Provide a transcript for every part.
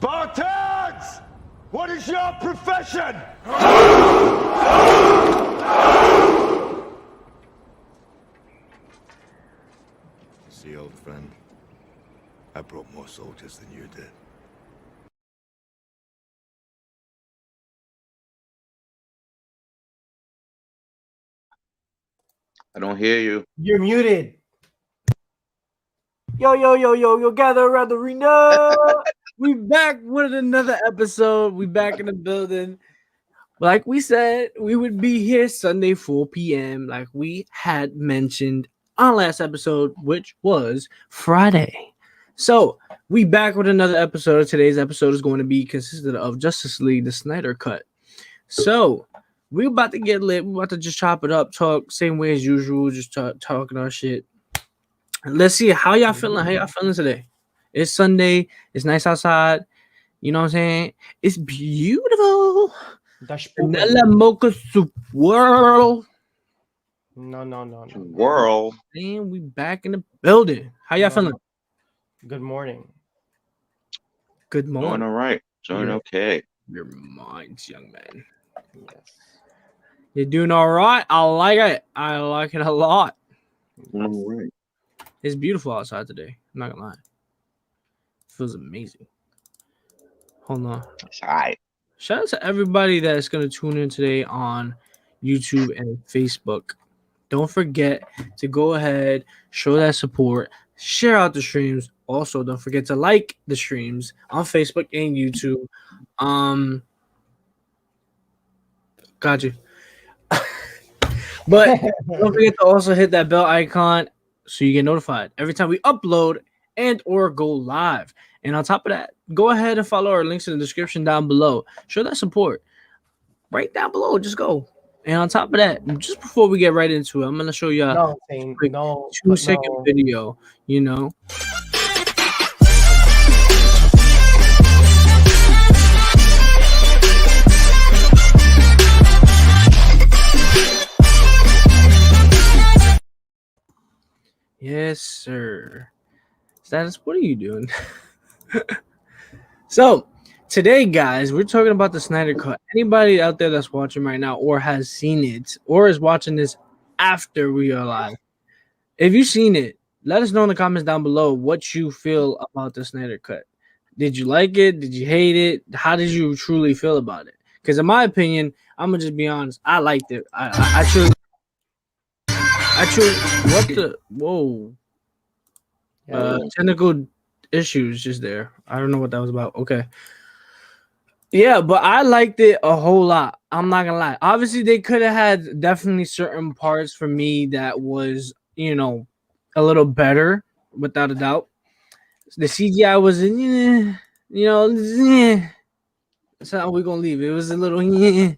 Spartans! What is your profession? See, old friend, I brought more soldiers than you did. I don't hear you. You're muted. Yo, gather around the arena. We back with another episode. We back in the building. Like we said, we would be here Sunday 4 p.m. like we had mentioned on last episode, which was Friday. So we back with another episode. Today's episode is going to be consisted of Justice League, the Snyder Cut. So we're about to get lit. We're about to just chop it up, talk same way as usual, just talking our shit. Let's see how y'all feeling. How y'all feeling today? It's Sunday. It's nice outside. You know what I'm saying? It's beautiful. Vanilla mocha soup world. No. World. And we back in the building. How y'all feeling? Good morning. Good morning. Doing all right. Doing okay. Your minds, young man. Yes. You're doing all right. I like it. I like it a lot. All right. It's beautiful outside today. I'm not gonna lie. It feels amazing. Hold on. It's all right. Shout out to everybody that's gonna tune in today on YouTube and Facebook. Don't forget to go ahead, show that support, share out the streams. Also, don't forget to like the streams on Facebook and YouTube. Got you. But don't forget to also hit that bell icon so you get notified every time we upload and or go live. And on top of that, go ahead and follow our links in the description down below. Show that support right down below. Just go. And on top of that, just before we get right into it, I'm gonna show you a No, Zane, quick no, 2-second no. video. You know. Yes, sir. Status, what are you doing? So, today, guys, we're talking about the Snyder Cut. Anybody out there that's watching right now or has seen it or is watching this after we are live, if you've seen it, let us know in the comments down below what you feel about the Snyder Cut. Did you like it? Did you hate it? How did you truly feel about it? Because in my opinion, I'm going to just be honest, I liked it. I truly, what the, whoa. Technical issues just there. I don't know what that was about. Okay. Yeah, but I liked it a whole lot. I'm not gonna lie. Obviously, they could have had definitely certain parts for me that was, you know, a little better, without a doubt. The CGI was, you know, that's how we're gonna leave it. It was a little,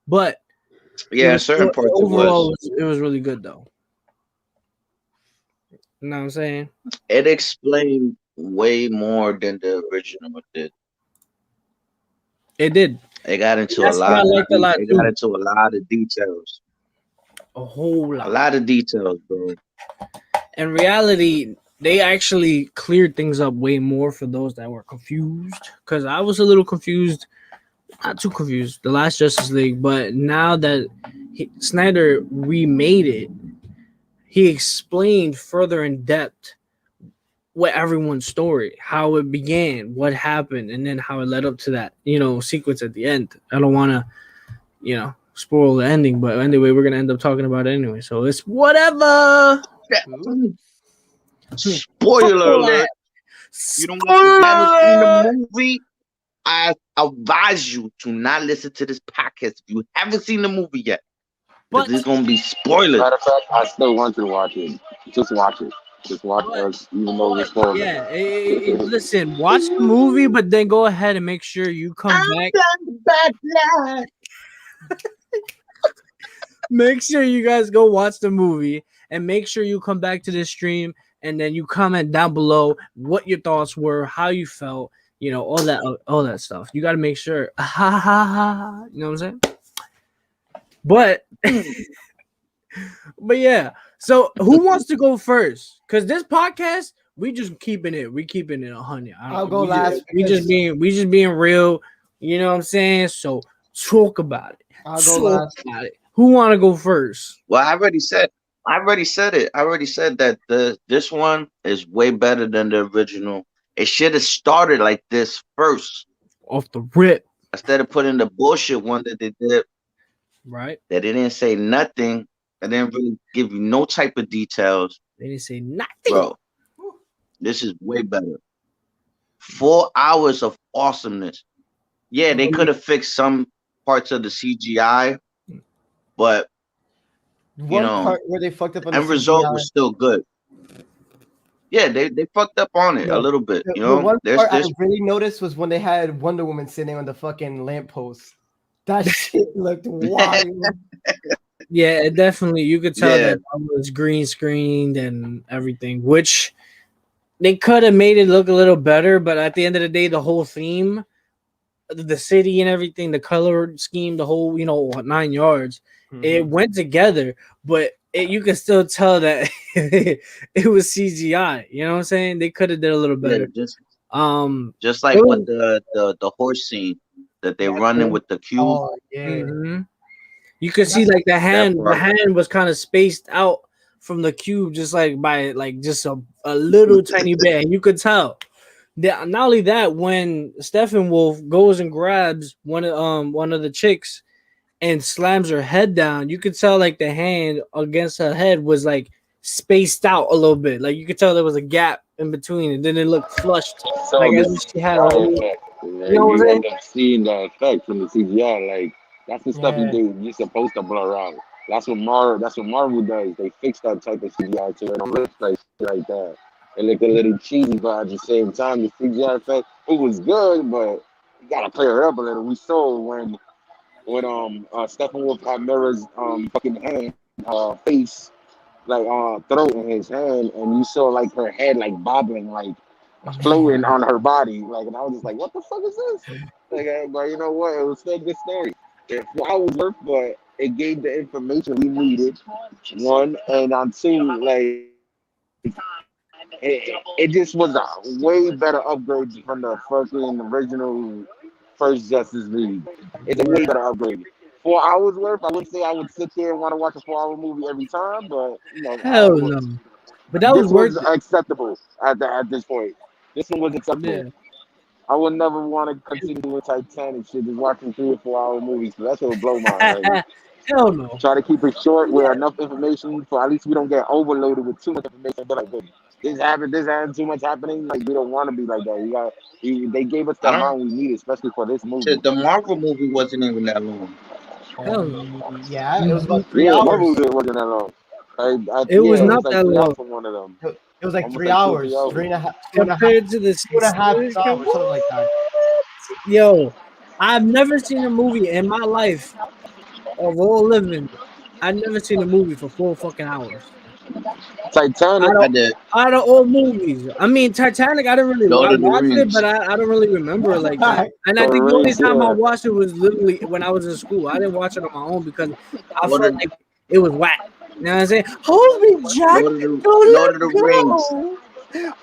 but Yeah, certain parts it overall, was. it was really good though. You know what I'm saying? It explained way more than the original did. It did. It got into That's a what I lot. liked a lot It too. got into a lot of details. A whole lot. A lot of details, bro. In reality, they actually cleared things up way more for those that were confused. Because I was a little confused, not too confused, the last Justice League. But now that Snyder remade it, he explained further in depth what everyone's story, how it began, what happened, and then how it led up to that, you know, sequence at the end. I don't want to, you know, spoil the ending, but anyway, we're gonna end up talking about it anyway. So it's whatever. Spoiler alert. You don't want to never seen the movie. I advise you to not listen to this podcast if you haven't seen the movie yet. But there's gonna be spoilers. Matter of fact, I still want you to watch it. Just watch it. Just watch us, even though it's spoilers. Yeah, listen, watch the movie, but then go ahead and make sure you come back. Make sure you guys go watch the movie and make sure you come back to this stream and then you comment down below what your thoughts were, how you felt, you know, all that stuff. You got to make sure. You know what I'm saying? But yeah. So who wants to go first? Because this podcast, we just keeping it. We keeping it 100. I'll go last. We just being real. You know what I'm saying? So talk about it. I'll go last. About it. Who want to go first? Well, I already said it. I already said that this one is way better than the original. It should have started like this first. Off the rip. Instead of putting the bullshit one that they did. Right. That they didn't say nothing. They didn't really give you no type of details. They didn't say nothing. Bro, this is way better. 4 hours of awesomeness. Yeah, they could have fixed some parts of the CGI, but One know, part where they fucked up on end the result CGI. was still good. Yeah, they fucked up on it a little bit. You The know, one there's part I really noticed was when they had Wonder Woman sitting on the fucking lamppost. That shit looked wild. Yeah, it definitely. You could tell Yeah. that was green screened and everything, which they could have made it look a little better. But at the end of the day, the whole theme, the city and everything, the color scheme, the whole, 9 yards, it went together. But you can still tell that it was CGI. You know what I'm saying? They could have did a little better. Just like what the horse scene that they running with the cube. Oh yeah. Mm-hmm. You could see like the hand was kind of spaced out from the cube, just like by like just a little tiny bit. And you could tell that not only that, when Steppenwolf goes and grabs one of the chicks and slams her head down, you could tell like the hand against her head was like spaced out a little bit. Like you could tell there was a gap in between, and then it looked flushed. So Like as if she had a whole, you know what I'm saying? Seeing the effect from the CGI, like that's the stuff you're supposed to blur out. That's what Marvel does. They fix that type of CGI to it. Don't look like shit like that. It look a little cheesy, but at the same time, the CGI effect it was good, but you gotta clear it up a little. We saw when Steppenwolf had Mira's fucking hand face like throat in his hand, and you saw like her head like bobbling like floating on her body, like, and I was just like, what the fuck is this? Like, but you know what? It was still a good story. It was worth, but it gave the information we needed. One, and on two, like it just was a way better upgrade from the fucking original first Justice League. It's a way better upgrade. 4 hours worth. I wouldn't say I would sit there and want to watch a 4 hour movie every time, but you know, Hell no. But that was this worth was it. acceptable at this point. This one was acceptable. Yeah. I would never want to continue doing Titanic shit, just watching 3 or 4 hour movies. So that shit would blow my mind. Hell no. Try to keep it short with enough information for at least we don't get overloaded with too much information. But like, this happened, too much happening. Like we don't want to be like that. They gave us the I don't. amount we needed, especially for this movie. Shit, the Marvel movie wasn't even that long. Hell no. Yeah, it was about 3 Yeah, my hours. movie wasn't that long. It was Yeah, it was not like that 3 hours long for one of them. It was like Almost 3 like 2 or hours, 3 hours. three and a half, compared to the 2.5 hours, something like that. Yo, I've never seen a movie in my life of all living. I've never seen a movie for 4 fucking hours. Titanic. I did. Out of all movies, I mean Titanic. I didn't really. Lord I of the watched it, Rings. but I don't really remember it like that. And I The think the only Rings, time I yeah. watched it was literally when I was in school. I didn't watch it on my own because I Lord felt of, like it was whack. You know what I'm saying? Hold me, Jack. Don't Lord of the let Rings. go.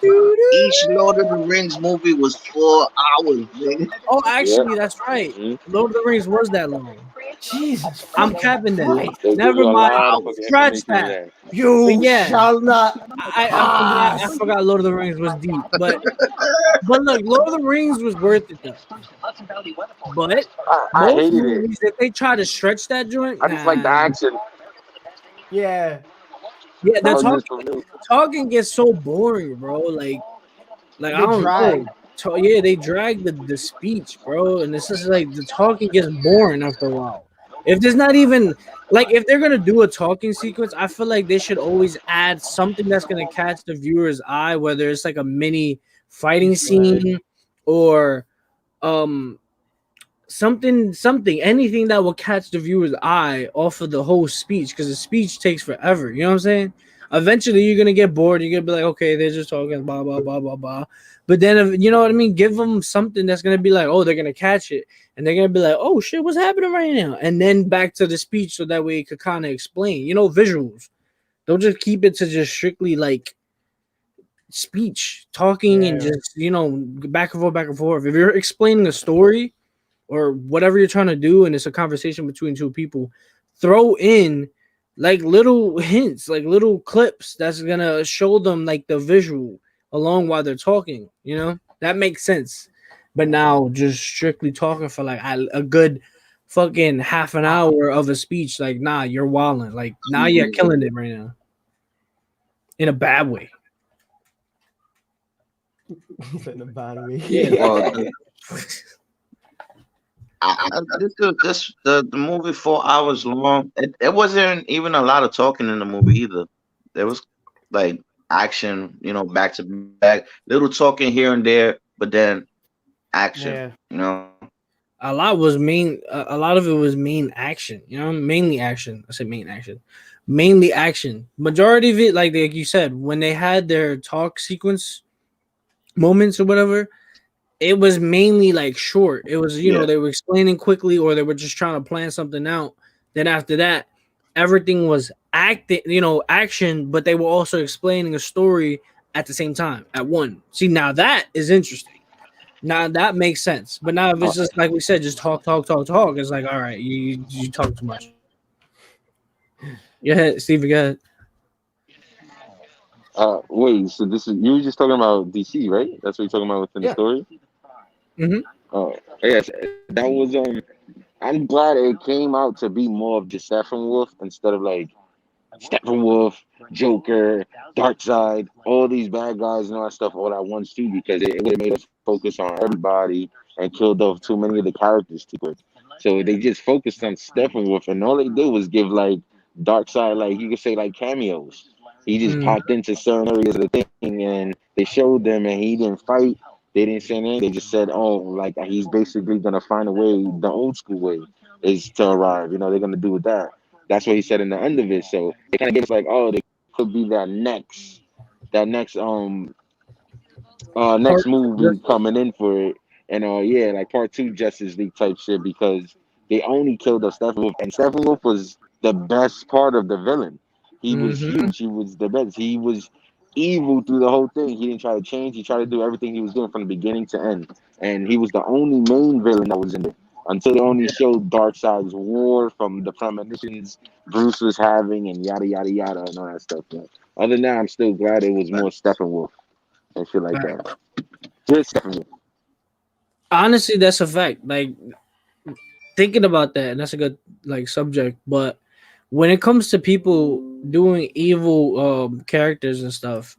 Doo-doo. Each Lord of the Rings movie was 4 hours, nigga. Oh, Yeah. actually, that's right. Mhm. Lord of the Rings was that long. Jesus I'm fucking capping that. Christ! They give Never you a mind. lot of Hours. fucking Scratch information in that. there. But You yeah, shall not I forgot. I pass. forgot. Lord of the Rings was deep, but look, Lord of the Rings was worth it though. But I most hated it. movies, if they try to stretch that joint, I just like the nah. action. Yeah, Yeah, That was just for me. the talking gets so boring, bro. Like I they don't drag. know. Yeah, they drag the speech, bro, and it's just like the talking gets boring after a while. If there's not even like if they're gonna do a talking sequence, I feel like they should always add something that's gonna catch the viewer's eye, whether it's like a mini fighting Easter egg. scene or um something anything that will catch the viewer's eye off of the whole speech because the speech takes forever. You know what I'm saying? Eventually, you're gonna get bored. You're gonna be like, okay, they're just talking blah blah blah blah blah. But then, you know what I mean? Give them something that's gonna be like, oh, they're gonna catch it, and they're gonna be like, oh shit, what's happening right now? And then back to the speech, so that way it could kind of explain. You know, visuals. Don't just keep it to just strictly like speech, talking, and Yeah. just back and forth, back and forth. If you're explaining a story or whatever you're trying to do and it's a conversation between two people, throw in like little hints, like little clips that's gonna show them like the visual along while they're talking, that makes sense. But now just strictly talking for like a good fucking half an hour of a speech, like nah, you're wilding. Like now you're killing it right now in a bad way. He's in a bad way. Yeah. Well, the movie 4 hours long. It wasn't even a lot of talking in the movie either. There was like action, back to back, little talking here and there, but then action. Yeah. A lot was main. A lot of it was main action. Mainly action. I said main action. Mainly action. Majority of it, like you said, when they had their talk sequence moments or whatever, it was mainly like short. It was, Yeah. they were explaining quickly or they were just trying to plan something out. Then after that, everything was action, but they were also explaining a story at the same time at one. See, now that is interesting. Now that makes sense. But now if it's just like we said, just talk, it's like, all right, you talk too much. Yeah, Steve, go ahead. Wait, so you were just talking about DC, right? That's what you're talking about within the Yeah. story? Mhm. Oh, yes. That was I'm glad it came out to be more of just Steppenwolf instead of like Steppenwolf, Joker, Darkseid, all these bad guys and all that stuff all at once too, because it would have made us focus on everybody and killed off too many of the characters too quick. So they just focused on Steppenwolf, and all they did was give like dark side, like you could say like cameos. He just Mm, popped into certain areas of the thing, and they showed them, and he didn't fight. They didn't say anything. They just said, "Oh, like he's basically gonna find a way. The old school way is to arrive. You know, they're gonna do with that." That's what he said in the end of it. So it kind of gives like, oh, they could be that next part next movie just coming in for it, and yeah, like part two Justice League type shit because they only killed off Steppenwolf, and Steppenwolf was the best part of the villain. He was mm-hmm. huge. He was the best. He was evil through the whole thing. He didn't try to change. He tried to do everything he was doing from the beginning to end, and he was the only main villain that was in it. Until they only showed Darkseid's war from the premonitions Bruce was having, and yada yada yada, and all that stuff. But other than that, I'm still glad it was more Steppenwolf and shit like that. Just Steppenwolf. Honestly, that's a fact. Like thinking about that, and that's a good like subject. But when it comes to people doing evil characters and stuff,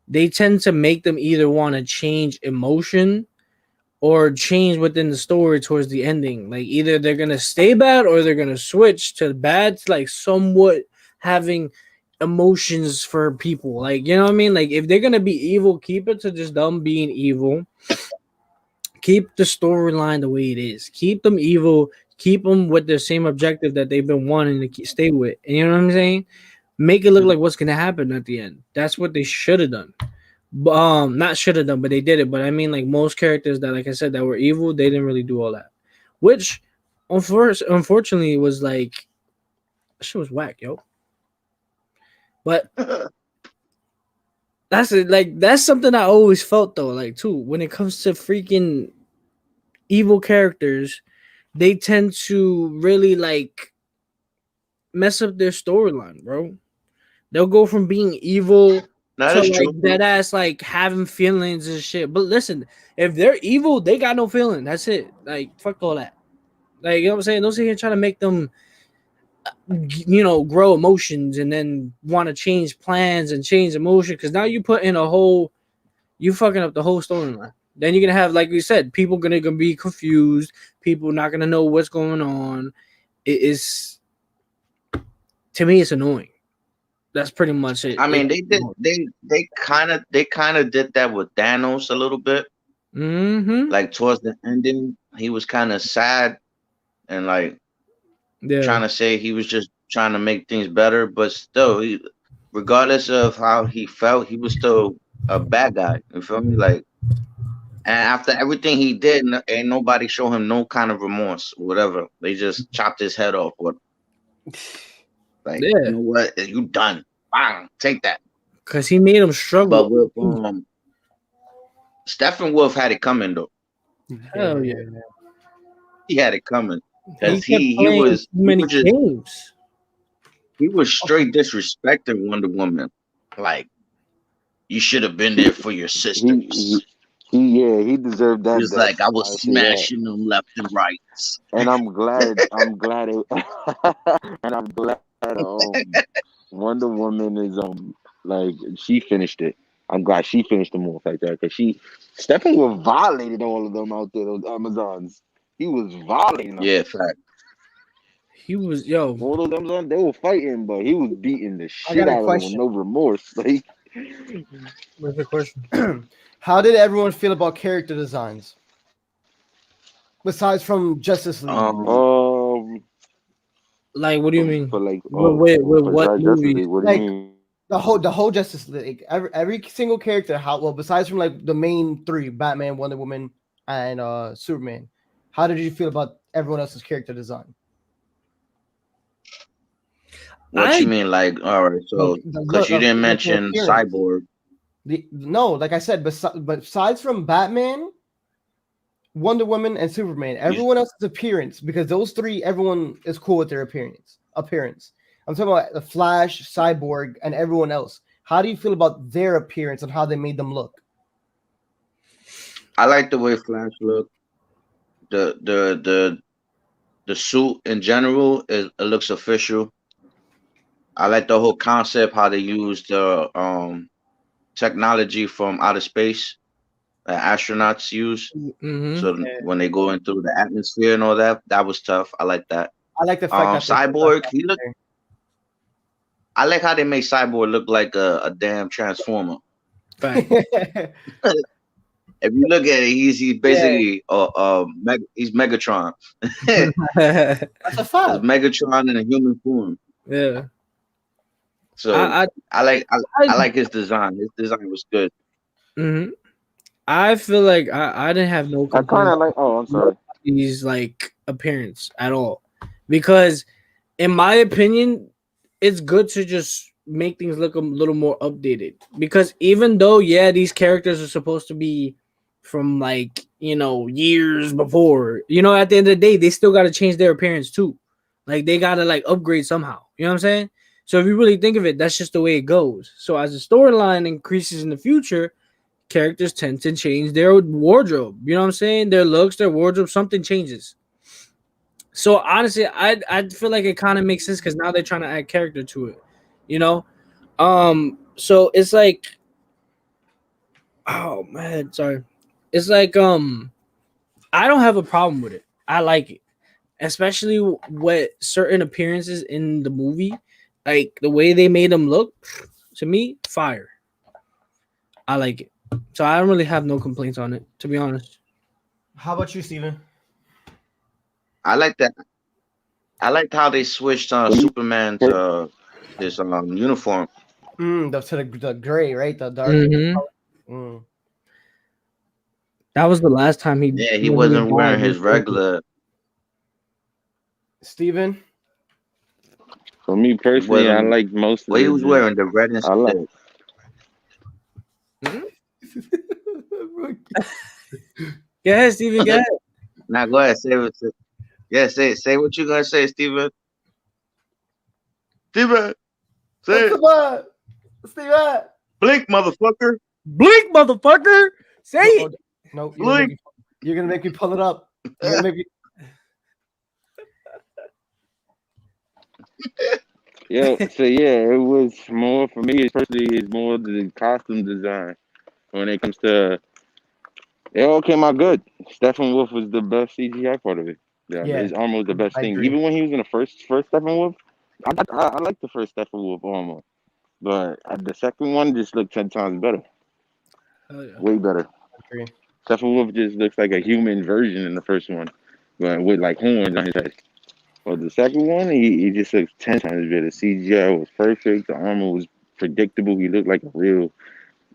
they tend to make them either want to change emotion or change within the story towards the ending. Like either they're gonna stay bad or they're gonna switch to bad, like somewhat having emotions for people. Like you know what I mean? Like if they're gonna be evil, keep it to just them being evil. Keep the storyline the way it is. Keep them evil. Keep them with the same objective that they've been wanting to stay with. And you know what I'm saying? Make it look like what's gonna happen at the end. That's what they should have done. Not should have done, but they did it. But I mean, like most characters that, like I said, that were evil, they didn't really do all that. Which, unfortunately, was like, shit was whack, yo. But that's it. Like that's something I always felt though. Like too, when it comes to freaking evil characters, they tend to really like mess up their storyline, bro. They'll go from being evil That to is like true. that ass like having feelings and shit. But listen, if they're evil, they got no feeling. That's it. Like fuck all that. Like you know what I'm saying? Don't sit here trying to make them grow emotions and then want to change plans and change emotion because now you put in a whole you fucking up the whole storyline. Then you're gonna have, like we said, people gonna be confused, people not gonna know what's going on. It is to me it's annoying. That's pretty much it. I mean, they kind of did that with Thanos a little bit. Mm-hmm. Like towards the ending, he was kind of sad and like Yeah. trying to say he was just trying to make things better, but still, regardless of how he felt, he was still a bad guy. You feel me? Like, and after everything he did, ain't nobody show him no kind of remorse or whatever. They just chopped his head off. What? Like, you Yeah. know what? You done? Bang! Take that. Cause he made him struggle. But with Steppenwolf had it coming though. Hell yeah. He had it coming He because kept he playing was too many just games. he was straight disrespecting Wonder Woman. Like you should have been there for your He, sisters. yeah, he deserved He that was death. like, I was I say that, smashing them left and right. and I'm glad it, and I'm glad Wonder Woman is like she finished it. I'm glad she finished them off like that because Steppenwolf violated all of them out there, those Amazons. He was violating them. Yeah, fact. He was All those Amazons, they were fighting, but he was beating the I shit got a out of them with question. no remorse. Like, What's the question? How did everyone feel about character designs? Besides from Justice League. Like what do you mean? for like, With what besides Justice movie? League, what do you Like mean? the whole Justice League. Every single character, besides from like the main three, Batman, Wonder Woman, and Superman. How did you feel about everyone else's character design? What you mean? Like, all right, so because you didn't Like their mention appearance. Cyborg. No, like I said, besides from Batman, Wonder Woman, and Superman, everyone else's appearance, because those three, everyone is cool with their appearance. I'm talking about the Flash, Cyborg, and everyone else. How do you feel about their appearance and how they made them look? I like the way Flash looked. The suit in general it looks official. I like the whole concept how they use the technology from outer space that astronauts use. Mm-hmm. So when they go into the atmosphere and all that, that was tough. I like that. I like the fact that Cyborg, he looked I like how they make Cyborg look like a damn transformer. Fact. If you look at it, he's basically he's Megatron. It's That's a fact. Megatron in a human form. Yeah. So I I like his design. His design was good. mhm. I feel like I didn't have no I kind complaints of like. Oh, I'm sorry. his like appearance at all, because in my opinion, it's good to just make things look a little more updated. Because even though these characters are supposed to be from like years before, at the end of the day, they still got to change their appearance too. Like they got to like upgrade somehow. You know what I'm saying? So if you really think of it, that's just the way it goes. So as the storyline increases in the future, characters tend to change their wardrobe. You know what I'm saying? Their looks, their wardrobe, something changes. So honestly, I feel like it kind of makes sense because now they're trying to add character to it. You know, so it's like, oh man, sorry. It's like I don't have a problem with it. I like it, especially with certain appearances in the movie, like the way they made them look. To me, fire. I like it. So I don't really have no complaints on it, to be honest. How about you, Steven? I like that. I liked how they switched Superman to his uniform. The gray, right? The dark. Mm-hmm. That was the last time he. Yeah, he wasn't wearing his regular. Steven? For me personally, I like most of Well, he was wearing the red and I like. Go ahead, Steven. Go ahead. Now go ahead, say what. Yeah, say what you gonna say, Steven. Steven, say it. Steven. Blink, motherfucker. Blink, motherfucker. Say it. No, Blink. You're gonna make me pull it up. You're gonna make me... Yeah, so yeah, it was more for me. Personally, it's more the costume design. When it comes to, it all came out good. Steppenwolf was the best CGI part of it. Yeah, his armor was the best I thing. agree. Even when he was in the first Steppenwolf, I like the first Steppenwolf armor, but the second one just looked 10 times better. Oh, yeah. Way better. Agree. Steppenwolf just looks like a human version in the first one, but with like horns on his head. Well, the second one, he just looks 10 times better. CGI was perfect. The armor was predictable. He looked like a real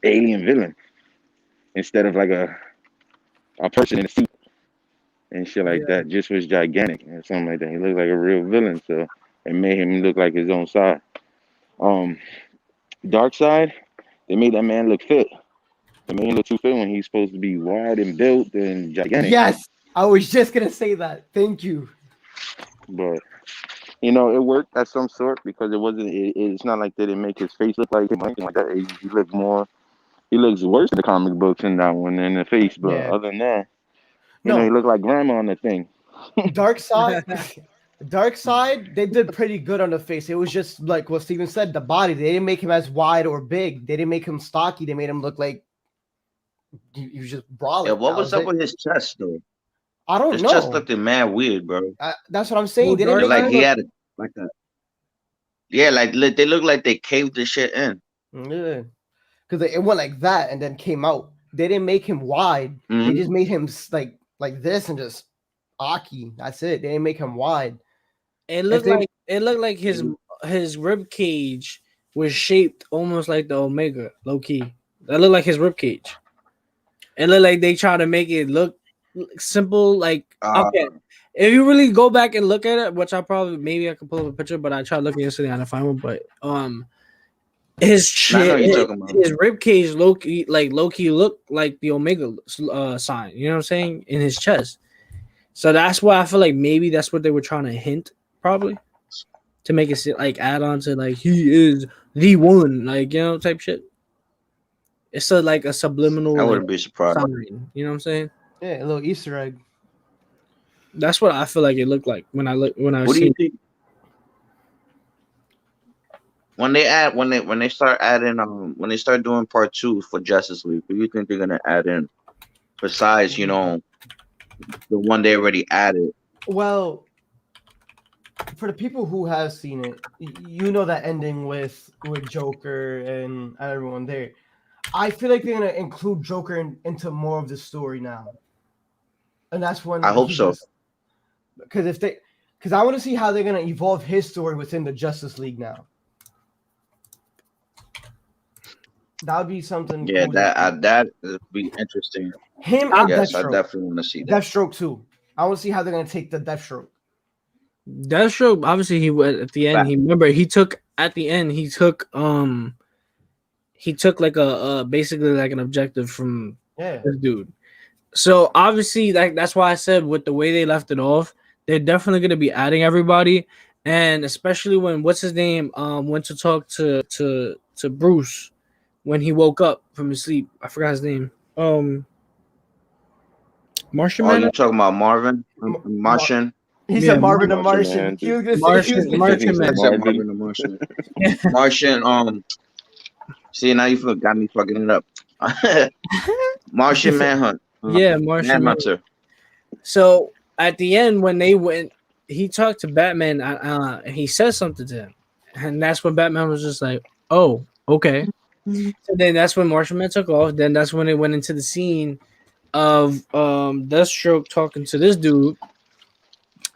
alien villain instead of like a person in a suit and shit like that. Just was gigantic or something like that. He looked like a real villain, so it made him look like his own side. Dark Side, they made that man look fit. They made him look too fit when he's supposed to be wide and built and gigantic. Yes, I was just gonna say that. Thank you. But it worked at some sort because it wasn't. It's not like they didn't make his face look like him or anything like that. He looked more. He looks worse in the comic books in that one in the face. But other than that, he looked like grandma on the thing. Dark Side. Dark Side, they did pretty good on the face. It was just like what Steven said, the body. They didn't make him as wide or big. They didn't make him stocky. They made him look like you just brawling. Yeah, what was up with his chest though? I don't know. His chest looked mad weird, bro. That's what I'm saying. They didn't like he had like they look like they caved the shit in. Yeah, because it went like that and then came out. They didn't make him wide. They just made him like this and just Aki. That's it. They didn't make him wide. It looked like his rib cage was shaped almost like the Omega, low key. That looked like his rib cage. It looked like they tried to make it look simple. Like okay, if you really go back and look at it, which I can pull up a picture, but I tried looking yesterday on the final. But his rib cage low key looked like the Omega sign. You know what I'm saying, in his chest. So that's why I feel like maybe that's what they were trying to hint, probably, to make it like add on to like he is the one, like type shit. It's like a subliminal. I wouldn't be surprised. Sign, you know what I'm saying? Yeah, a little Easter egg. That's what I feel like it looked like when I What do you think? When they start adding when they start doing part 2 for Justice League, who do you think they're gonna add in besides the one they already added? Well, for the people who have seen it, you know that ending with Joker and everyone there. I feel like they're gonna include Joker into more of the story now, and that's when I hope so. Because I want to see how they're gonna evolve his story within the Justice League now. That would be something. Yeah, cool that would be interesting. Him and Yes, I Deathstroke. definitely want to see that. Deathstroke too. I want to see how they're gonna take the Deathstroke. Deathstroke, obviously, he went at the end. He took like a basically like an objective from this dude. So obviously, that's why I said with the way they left it off, they're definitely going to be adding everybody, and especially when what's his name went to talk to Bruce when he woke up from his sleep. I forgot his name. Martian Man. You're talking about Marvin, Martian. He said Marvin the Martian. He was gonna say Martian Man. Marvin the Martian. Martian. See, now you got me fucking it up. Martian Manhunt. Yeah, Martian Manhunter. So at the end, when they went, he talked to Batman. And he said something to him, and that's when Batman was just like, "Oh, okay." So then that's when Martian Man took off. Then that's when it went into the scene of Deathstroke talking to this dude.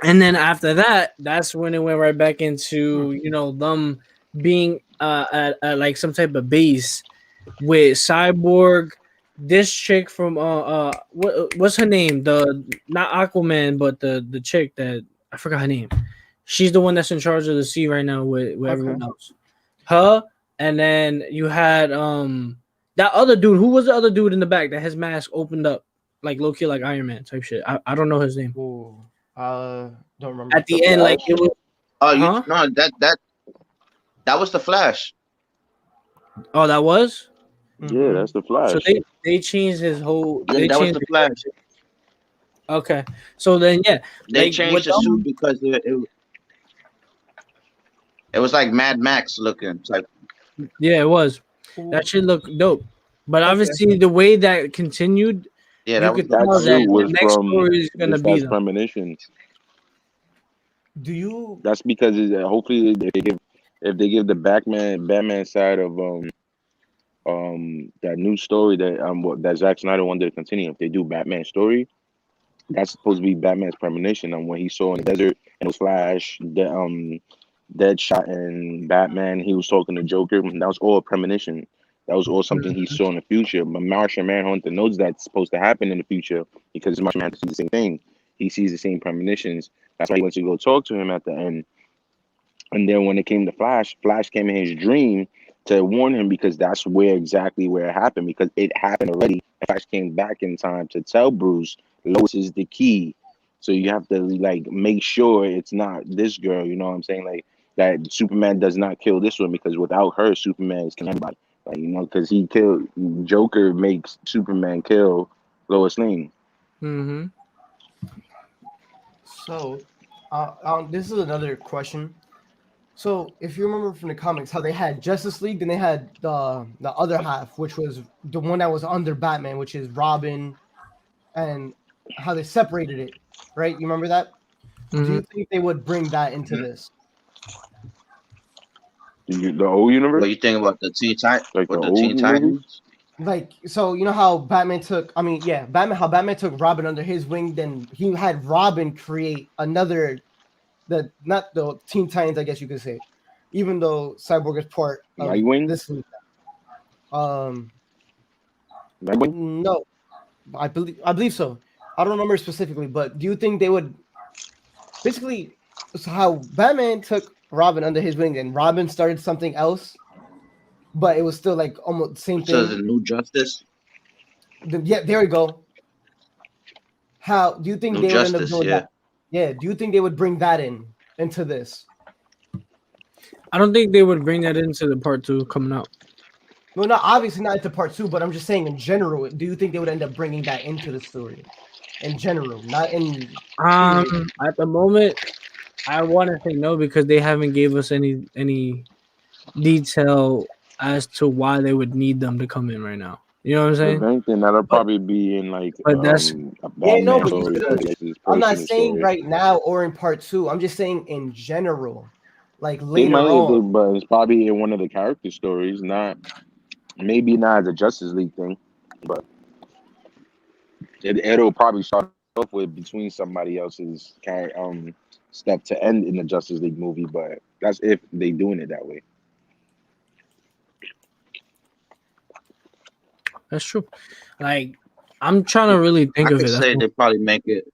And then after that, that's when it went right back into, them being at like some type of base with Cyborg, this chick from what's her name? The not Aquaman, but the chick that I forgot her name. She's the one that's in charge of the sea right now with everyone else. Her, and then you had that other dude. Who was the other dude in the back that his mask opened up like low key like Iron Man type shit? I don't know his name. Ooh. Don't remember. At the end, like it was. No, that was the Flash. Oh, that was. Yeah, that's the Flash. So they changed his whole. Yeah, that was the Flash. Okay, so then they changed the suit because it was like Mad Max looking. It's like it was. That shit looked dope, but obviously the way that continued. Yeah, that was the next story is gonna be premonitions. That's because hopefully if they give the Batman side of that new story that Zack Snyder wanted to continue. If they do Batman story, that's supposed to be Batman's premonition on when he saw in the desert and it was Flash, Deadshot and Batman. He was talking to Joker. That was all a premonition. That was all something he saw in the future. But Martian Manhunter knows that's supposed to happen in the future because Martian Manhunter sees the same thing. He sees the same premonitions. That's why he went to go talk to him at the end. And then when it came to Flash came in his dream to warn him because that's exactly where it happened because it happened already. Flash came back in time to tell Bruce Lois is the key. So you have to like make sure it's not this girl. You know what I'm saying? Like that Superman does not kill this one because without her, Superman is killing everybody. Like, because he killed Joker makes Superman kill Lois Lane. Mm-hmm. So, this is another question. So, if you remember from the comics, how they had Justice League, then they had the other half, which was the one that was under Batman, which is Robin, and how they separated it, right? You remember that? Mm-hmm. Do you think they would bring that into this? The whole universe? What you think about the Teen Titans? Like the Teen Titans? Like, so you know how Batman took took Robin under his wing, then he had Robin create another, not the Teen Titans, I guess you could say, even though Cyborg is part of Nightwing? This. Nightwing? No, I believe so. I don't remember specifically, but do you think they would basically how Batman took Robin under his wing and Robin started something else, but it was still like almost the same thing. So the New Justice? There we go. How do you think they would end up doing that? Yeah, do you think they would bring that into this? I don't think they would bring that into the part 2 coming out. Well, obviously not into part 2, but I'm just saying in general. Do you think they would end up bringing that into the story? In general, not in. At the moment, I want to say no because they haven't gave us any detail as to why they would need them to come in right now. You know what I'm saying? If anything, that'll But probably be in like but that's a Yeah, no, Batman but you story. should I guess his I'm not personal saying story. right now or in part 2. I'm just saying in general, like They later might, on. but it's probably in one of the character stories, not maybe not as a Justice League thing, but it'll probably start off with between somebody else's stuff to end in the Justice League movie. But that's if they doing it that way. That's true. Like I'm trying to really think I of could it. That's say they probably make it.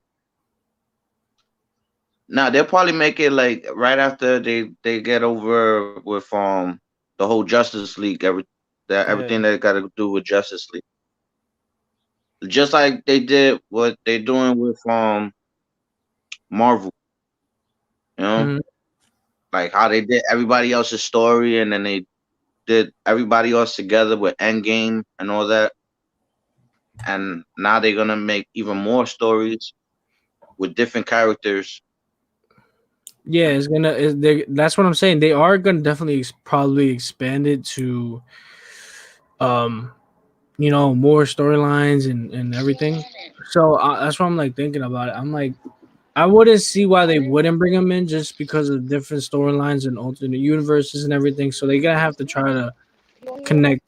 Nah, they'll probably make it like right after they get over with the whole Justice League, Yeah. everything they got to do with Justice League, just like they did what they're doing with Marvel. You know, Mhm. like how they did everybody else's story, and then they did everybody else together with Endgame and all that, and now they're gonna make even more stories with different characters. Yeah, it's gonna. That's what I'm saying. They are gonna definitely probably expand it to, um, more storylines and everything. So that's what I'm like thinking about it. I'm like, I wouldn't see why they wouldn't bring them in just because of different storylines and alternate universes and everything. So they're gonna have to try to connect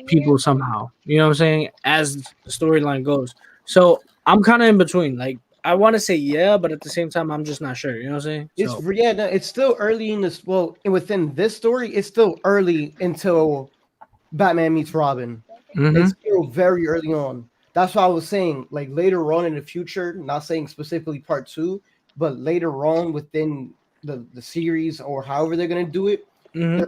people somehow. You know what I'm saying? As the storyline goes. So I'm kind of in between. Like I want to say yeah, but at the same time I'm just not sure. You know what I'm saying? So Yeah, no, it's still early in this. Well, within this story, it's still early until Batman meets Robin. mhm. It's still very early on. That's why I was saying, like later on in the future, not saying specifically part 2, but later on within the series or however they're gonna do it, Mhm.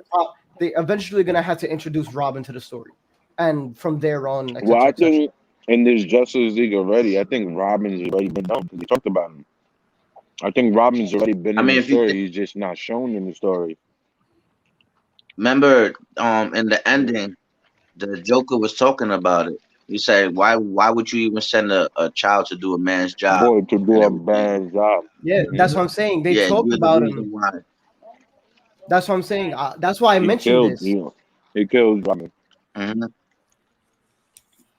they eventually gonna have to introduce Robin to the story, and from there on, Well, etc. I etc. think in this Justice League already, I think Robin's already been done. We talked about him. I think Robin's already been I in mean, the if you story. He's just not shown in the story. remember, in the ending, the Joker was talking about it. He said, why would you even send a child to do a man's job Boy, to and do a everything? bad job. Yeah, Hmm that's what I'm saying. They Yeah, and talked you're the about him. reason why. That's what I'm saying. That's why I He mentioned killed, this he killed Robin. Hmm.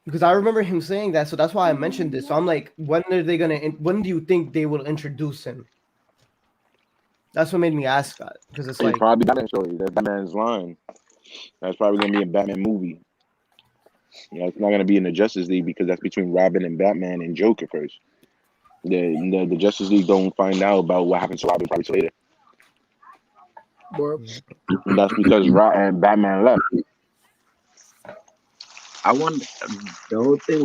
because I remember him saying that. So that's why I mentioned this. So I'm like, when are they gonna? When do you think they will introduce him? That's what made me ask that because it's It's like, probably Batman story. That's Batman's line. That's probably gonna be a Batman movie. It's not gonna be in the Justice League because that's between Robin and Batman and Joker first. The Justice League don't find out about what happens to Robin probably till later. Bro. And that's because and Batman left. I want the whole thing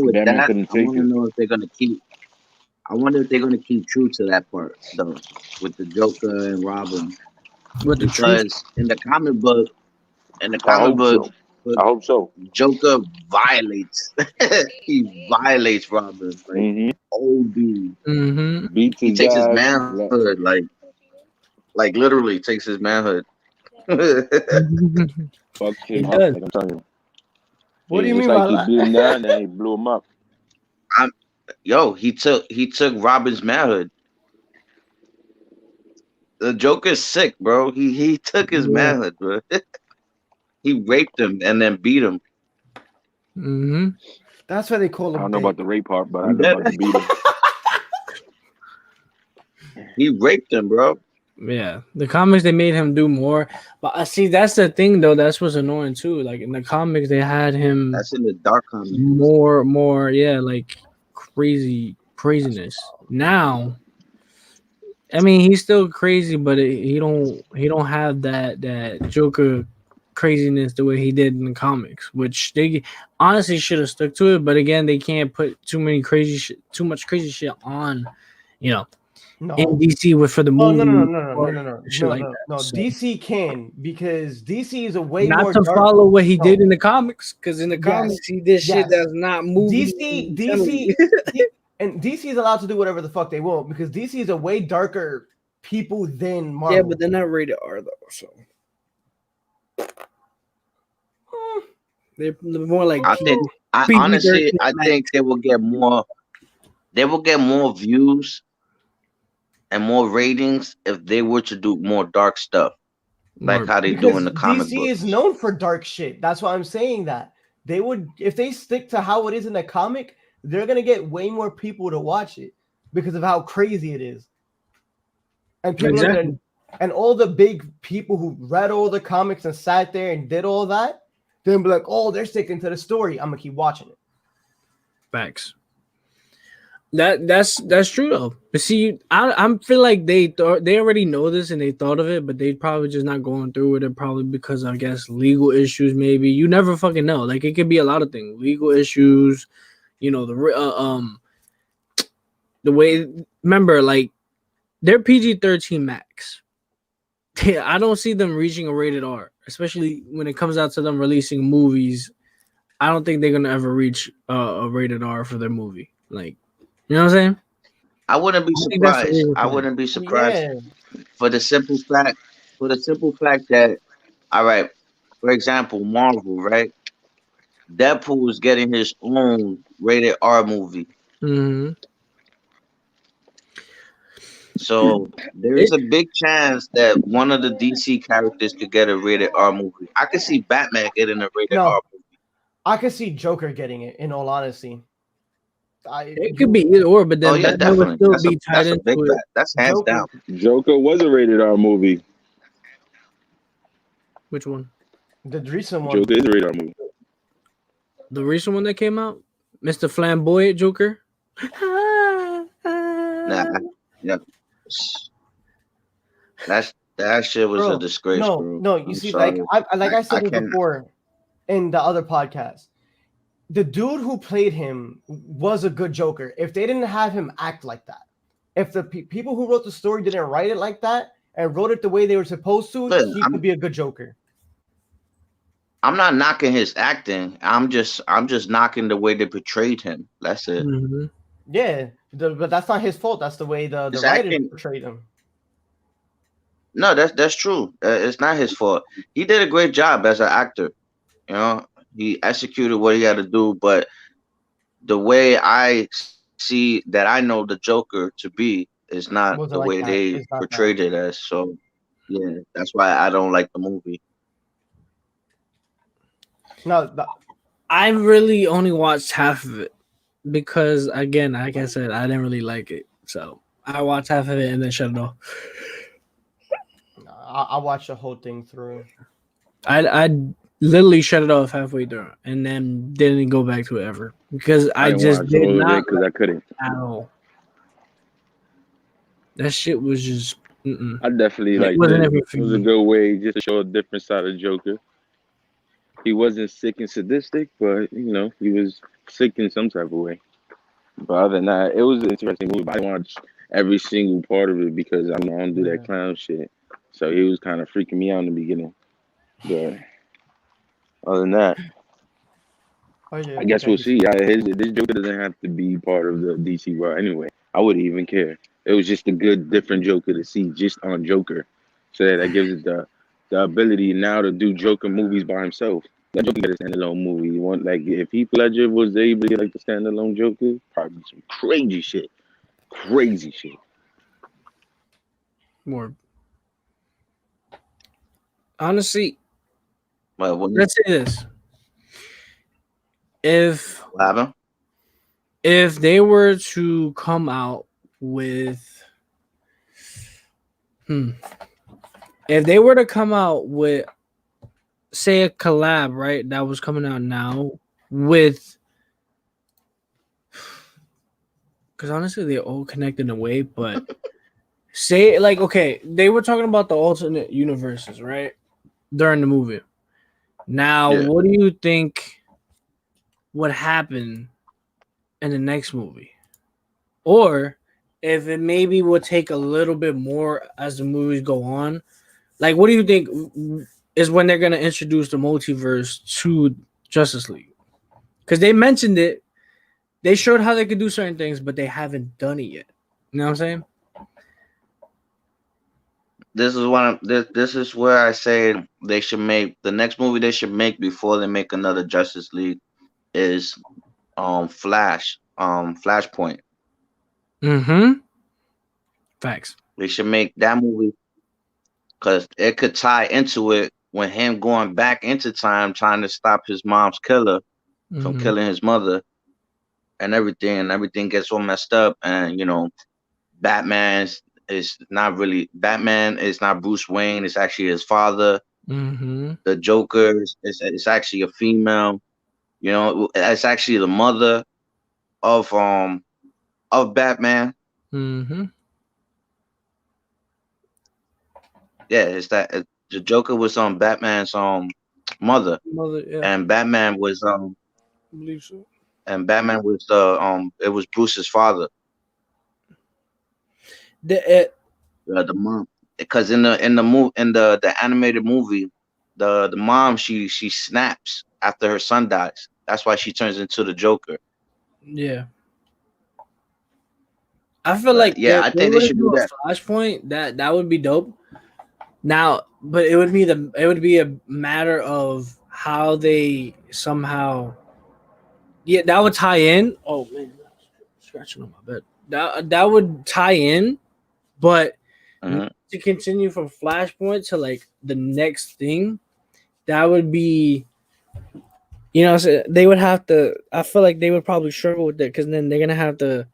with Batman that. couldn't I take want to it. know if they're gonna keep. I wonder if they're gonna keep true to that part though, with the Joker and Robin, With the truth. because in the I comic hope book, so. I hope so. Joker violates. He violates Robin like Hmm old dude. Mhm. Beats He his takes his ass. manhood, like literally takes his manhood. Fucked He him up. does. Like I'm telling you. what do you Just mean like by he that? beat him down and he blew him up. I'm Yo, he took Robin's manhood. The Joker's sick, bro. He took his Yeah. manhood, bro. He raped him and then beat him. Mhm. That's why they call I him don't know about big. the rape part, but I I'm know dead. about the beating. He raped him, bro. Yeah. The comics they made him do more, but I see that's the thing though. That's what's annoying too. Like in the comics they had him That's in the dark comic. more. Yeah, like craziness. Now, I mean, he's still crazy, but he don't have that Joker craziness the way he did in the comics, which they honestly should have stuck to it. But again, they can't put too much crazy shit on, you know, in No. DC with for the Oh no no movie no no no or no no shit no like no that. no. So DC can because DC is a way not more to dark. follow what he did No. in the comics, because in the Yes. comics he did shit Yes. that's not movie friendly. And DC is allowed to do whatever the fuck they want because DC is a way darker people than Yeah, Marvel. but they're not rated R though, so they're more like I think I PG honestly 13 I max. think they will get more views and more ratings if they were to do more dark stuff, like More how they do in Because the comic DC is books. known for dark shit. That's why I'm saying that. they would, if they stick to how it is in the comic, they're gonna get way more people to watch it because of how crazy it is. And people are gonna, and all the big people who read all the comics and sat there and did all that, then be like, oh, they're sticking to the story. I'm gonna keep watching it. Facts. That's true though. But see, I feel like they already know this and they thought of it, but they probably just not going through with it. Probably because I guess legal issues. Maybe you never fucking know. Like it could be a lot of things. Legal issues. You know the way. Remember, like they're PG-13 max. I don't see them reaching a rated R, especially when it comes out to them releasing movies. I don't think they're gonna ever reach a rated R for their movie. Like. You know what I'm saying? I wouldn't be surprised. I wouldn't be surprised Yeah. for the simple fact that, all right, for example, Marvel, right? Deadpool is getting his own rated R movie. Mm-hmm. So there is a big chance that one of the DC characters could get a rated R movie. I could see Batman getting a rated R movie. I could see Joker getting it, in all honesty. It could be either or, but then that would still be tied into it. That's hands down. Joker was a rated R movie. Which one? The recent one. Joker is a rated R movie. The recent one that came out? Mr. Flamboyant Joker? Nah, yeah. That shit was a disgrace, bro. No, you see, like I said before in the other podcast, the dude who played him was a good Joker. If they didn't have him act like that, if the people who wrote the story didn't write it like that and wrote it the way they were supposed to, he could be a good Joker. I'm not knocking his acting. I'm just knocking the way they portrayed him. That's it. Mm-hmm. Yeah, but that's not his fault. That's the way the writers portrayed him. No, that's true. It's not his fault. He did a great job as an actor. You know, he executed what he had to do. But the way I see that, I know the Joker to be is not the way they portrayed it as. So, yeah, that's why I don't like the movie. No, I really only watched half of it because, again, like I said, I didn't really like it. So I watched half of it and then shut it off. I watched the whole thing through. I literally shut it off halfway through and then didn't go back to it ever because I just did not because I couldn't at all. That shit was just. I definitely like it. It was a good way just to show a different side of Joker. He wasn't sick and sadistic, but you know he was sick in some type of way. But other than that, it was an interesting movie. I watched every single part of it because I don't do that clown shit. So he was kind of freaking me out in the beginning. But other than that, I guess we'll see. This Joker doesn't have to be part of the DC world anyway. I wouldn't even care. It was just a good, different Joker to see just on Joker. So that gives it the ability now to do Joker movies by himself. That Joker get a standalone movie. You want, like, if Heath Ledger was able to get like the standalone Joker, probably some crazy shit. Crazy shit. More. Honestly, let's say this: if they were to come out with, if they were to come out with, say, a collab, right, that was coming out now with, because honestly, they're all connected in a way, but say, like, okay, they were talking about the alternate universes, right? During the movie. Now, what do you think would happen in the next movie? Or if it maybe would take a little bit more as the movies go on, like, what do you think is when they're going to introduce the multiverse to Justice League? Because they mentioned it. They showed how they could do certain things, but they haven't done it yet. You know what I'm saying? This is where I say they should make the next movie they should make before they make another Justice League is Flashpoint. Facts. They should make that movie because it could tie into it when him going back into time trying to stop his mom's killer. from Mhm. killing his mother and everything gets all messed up, and Batman is not Bruce Wayne, it's actually his father. Mhm. The Joker is actually a female. It's actually the mother of Batman. Mhm. Yeah, it's the Joker was Batman's mother, Mother, yeah, and Batman was I believe so. the it was Bruce's father, The the mom. Because in the animated movie, the mom she snaps after her son dies. That's why she turns into the Joker. yeah. I feel But like yeah, if I they think they were to should do do that. a flashpoint, that would be dope. Now, but it would be a matter of how they somehow, yeah, that would tie in. Oh man, scratching on my bed. That would tie in, but Mhm. to continue from Flashpoint to like the next thing, that would be, so they would have to. I feel like they would probably struggle with it because then they're gonna have to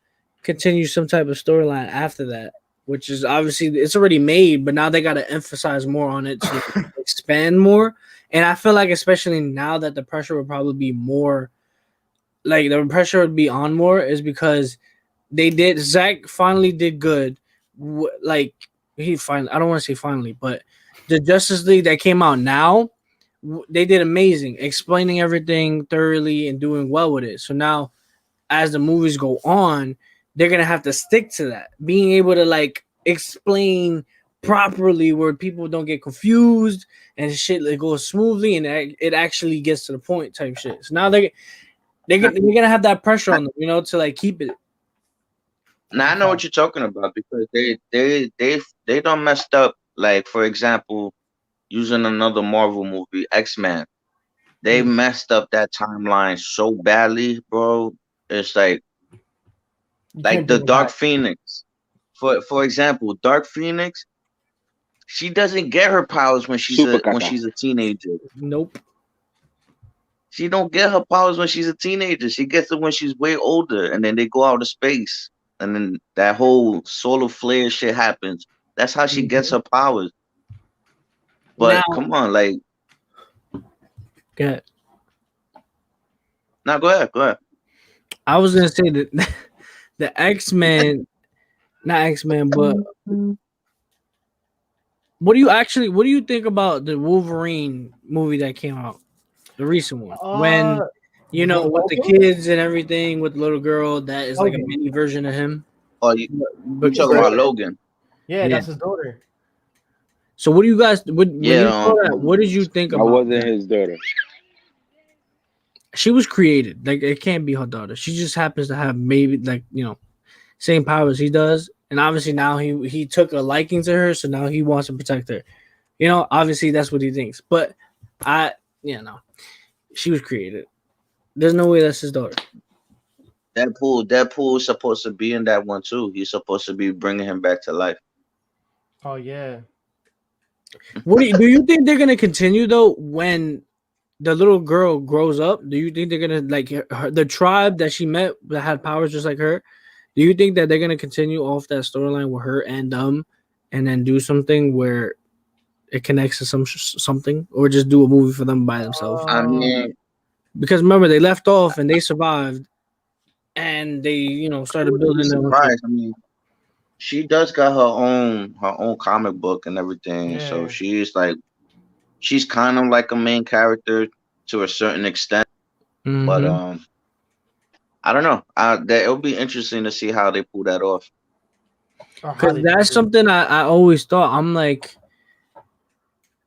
continue some type of storyline after that, which is obviously it's already made, but now they got to emphasize more on it to expand more. And I feel like especially now that the pressure would probably be more, like the pressure would be on more, is because Zach finally did good. Like he finally, I don't want to say finally, but the Justice League that came out now, they did amazing, explaining everything thoroughly and doing well with it. So now, as the movies go on, they're gonna have to stick to that, being able to like explain properly where people don't get confused and shit like goes smoothly and it actually gets to the point type shit. So now they're gonna have that pressure on them, to like keep it. Now I know what you're talking about because they don't messed up. Like for example, using another Marvel movie, X-Men. They messed up that timeline so badly, bro. It's You like can't bring the it back. Dark Phoenix. For example, Dark Phoenix, she doesn't get her powers when she's Super caca. a teenager. Nope. She don't get her powers when she's a teenager. She gets it when she's way older, and then they go out to space, and then that whole solar flare shit happens. That's how she gets her powers. Now, But come on, like, okay, now go ahead, go ahead. I was gonna say that the X-Men, not X-Men, but what do you think about the Wolverine movie that came out, the recent one, when with the Logan? kids and everything, with the little girl that is like a Logan. mini version of him, Oh, you but talking about Logan? Yeah, yeah. that's his daughter. So what do you guys when Yeah, you saw that? What did you think That about wasn't that? his daughter. She was created, like it can't be her daughter. She just happens to have maybe like same powers he does, and obviously now he took a liking to her, so now he wants to protect her. Obviously that's what he thinks. But no, she was created. There's no way that's his daughter. Deadpool is supposed to be in that one too. He's supposed to be bringing him back to life. Oh yeah. Do you think they're gonna continue though when the little girl grows up? Do you think they're gonna like the tribe that she met that had powers just like her? Do you think that they're gonna continue off that storyline with her and then do something where it connects to something, or just do a movie for them by themselves? I mean, Because remember they left off and they survived, and they I started wouldn't be building their own shit. surprised. I mean, she does got her own comic book and everything, so Yeah. she's kind of like a main character to a certain extent. But Mm-hmm. I don't know. It'll be interesting to see how they pull that off. Or how Because they that's do it. something I always thought. I'm like,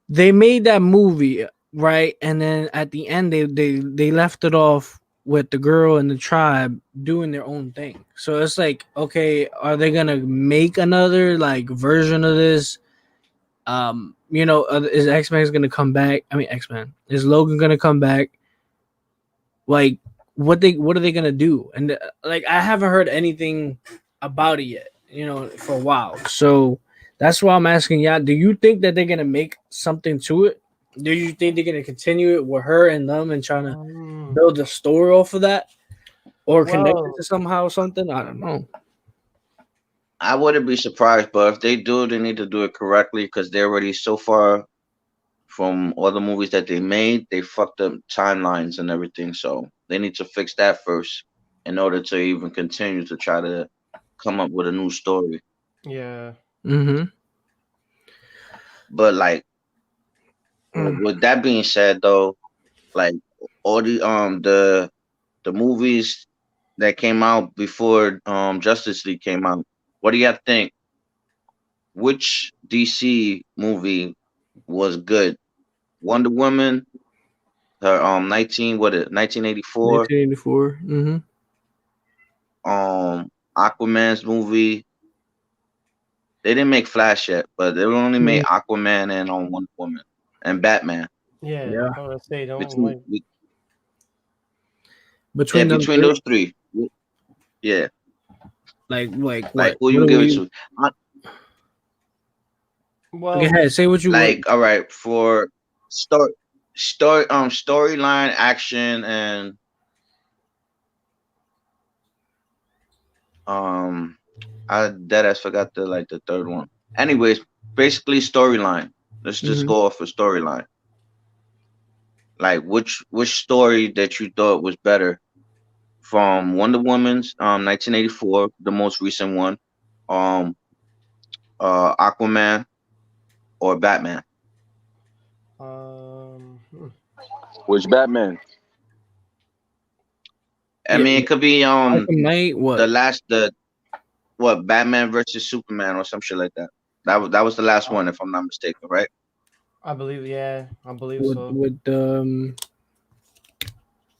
they made that movie, right? And then at the end they left it off with the girl and the tribe doing their own thing. So it's like, okay, are they gonna make another like version of this? Is X-Men gonna come back? I mean, X-Men, is Logan gonna come back? Like, what are they gonna do? And like, I haven't heard anything about it yet, for a while. So that's why I'm asking y'all, do you think that they're gonna make something to it? Do you think they're gonna continue it with her and them and trying to build a story off of that or connect Well, it to somehow something. I don't know. I wouldn't be surprised, but if they do, they need to do it correctly because they're already so far from all the movies that they made. They fucked up timelines and everything, so they need to fix that first in order to even continue to try to come up with a new story. yeah. Mm-hmm. But like, with that being said, though, like all the movies that came out before Justice League came out, what do you think? Which DC movie was good? Wonder Woman, her 1984, 1984. Mm-hmm. Aquaman's movie. They didn't make Flash yet, but they only made Aquaman and on Wonder Woman and Batman. Yeah. Yeah. I was gonna say don't Between like. Between them between three, those three, yeah. like Like what? who What you do give it we? to? Well, Go ahead. Say what you want. Like all right for storyline, action, and I deadass forgot the third one. Anyways, basically storyline. Let's just Mm-hmm. go off of storyline. Like which story that you thought was better from Wonder Woman's 1984, the most recent one, um Aquaman or Batman. hmm. Which Batman? I Yeah, mean, it could be Arkham Knight. the What? last the what Batman versus Superman or some shit like that. That was the last Uh, one if I'm not mistaken, right? I believe. Yeah, I believe With so.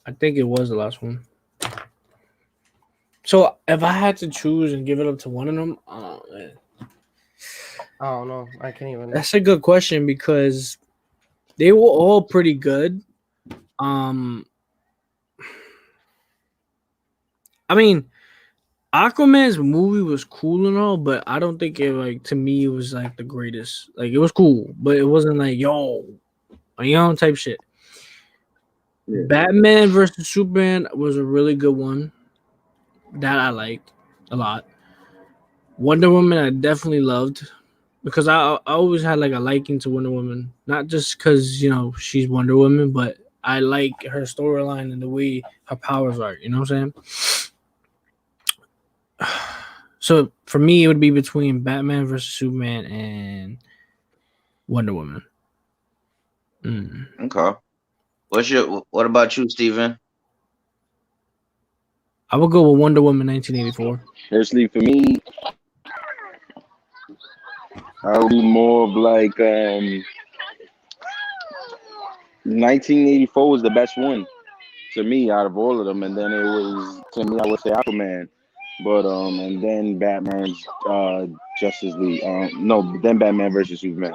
I think it was the last one. So if I had to choose and give it up to one of them, man, I don't know. I can't even. that's a good question because they were all pretty good. I mean, Aquaman's movie was cool and all, but I don't think it to me it was like the greatest. Like it was cool, but it wasn't like type shit. Yeah. Batman versus Superman was a really good one that I liked a lot. Wonder Woman I definitely loved because I always had like a liking to Wonder Woman, not just because she's Wonder Woman, but I like her storyline and the way her powers are. You know what I'm saying? So for me, it would be between Batman versus Superman and Wonder Woman. Okay. What about you, Steven? I would go with Wonder Woman 1984. Personally, for me, I would be more of like 1984 was the best one to me out of all of them, and then it was to me I would say Aquaman, but and then Batman's Justice League. No, then Batman versus Superman.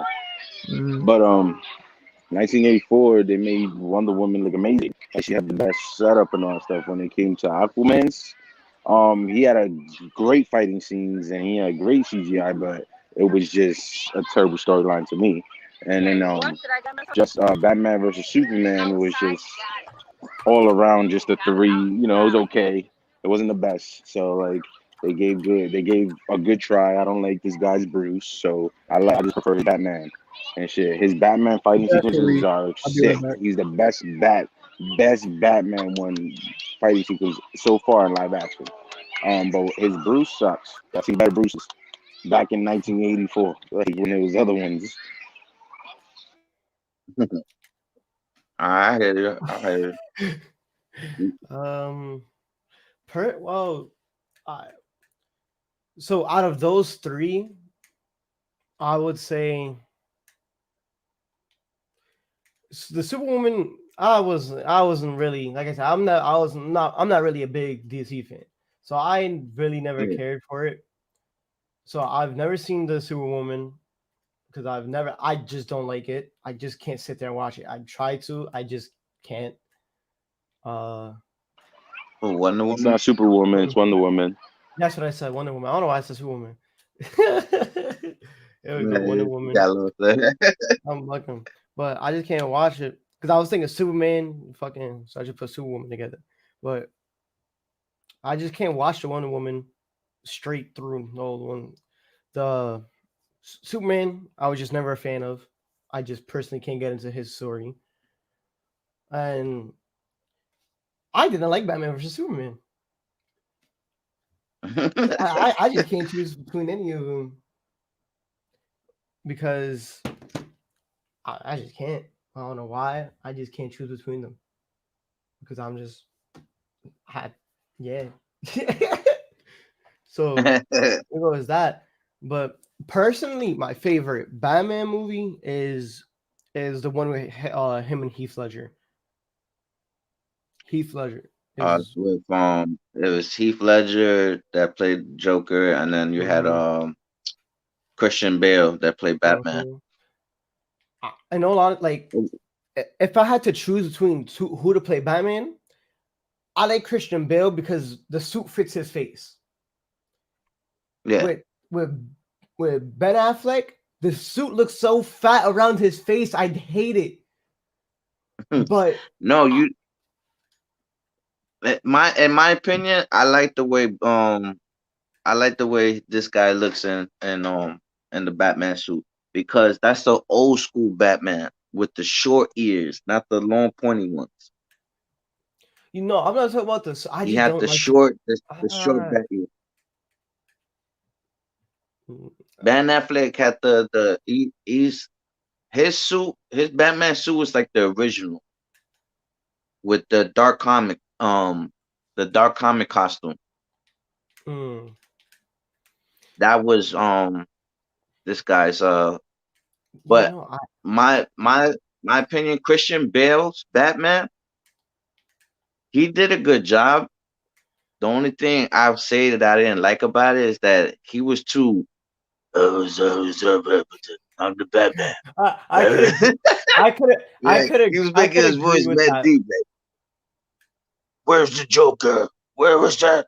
Mm. But 1984 they made Wonder Woman look amazing. Like she had the best setup and all that stuff. When it came to Aquaman's, he had a great fighting scenes and he had great CGI, but it was just a terrible storyline to me. And then just Batman versus Superman was just all around just a three. It was okay. It wasn't the best. So like they gave a good try. I don't like this guy's Bruce, so I just prefer his Batman and shit. His Batman fighting sequences are I'll be sick. right back. He's the best Batman one fighting sequence so far in live action. But his Bruce sucks. I see better Bruce's back in 1984, like when there was other ones. I hear you. I hear you. Well, I so out of those three, I would say the Superwoman. I wasn't really, like I said, I'm not really a big DC fan, so I really never Yeah. cared for it. So I've never seen the Superwoman because I just don't like it. I just can't sit there and watch it. I've tried to, I just can't. Oh, Wonder It's Woman. not Superwoman. It's Wonder Woman. That's what I said. Wonder Woman. I don't know why I said Superwoman. There we go. Wonder Yeah, Woman. got a little thing. I'm looking, but I just can't watch it. because I was thinking Superman, fucking, so I just put Superwoman together. But I just can't watch the Wonder Woman straight through. No one, the Superman, I was just never a fan of. I just personally can't get into his story, and I didn't like Batman versus Superman. I just can't choose between any of them because I just can't. I don't know why. I just can't choose between them because I'm just, yeah. So it was that. But personally, my favorite Batman movie is the one with him and Heath Ledger. Heath Ledger is With it was Heath Ledger that played Joker, and then you had Christian Bale that played Batman. I know a lot of, like, if I had to choose between who to play Batman, I like Christian Bale because the suit fits his face. Yeah. With Ben Affleck, the suit looks so fat around his face. I'd hate it. But no, you. In my opinion, I like the way this guy looks in the Batman suit, because that's the old school Batman with the short ears, not the long pointy ones. I'm not talking about this. I He just had don't the like short bat ears. Ben Affleck had his suit, his Batman suit was like the original with the dark comic costume. That was this guy's but my opinion, Christian Bale's Batman, he did a good job. The only thing I'll say that I didn't like about it is that he was too I'm the Batman. I could he was making his voice mad deep. Like, where's the Joker? Where was that?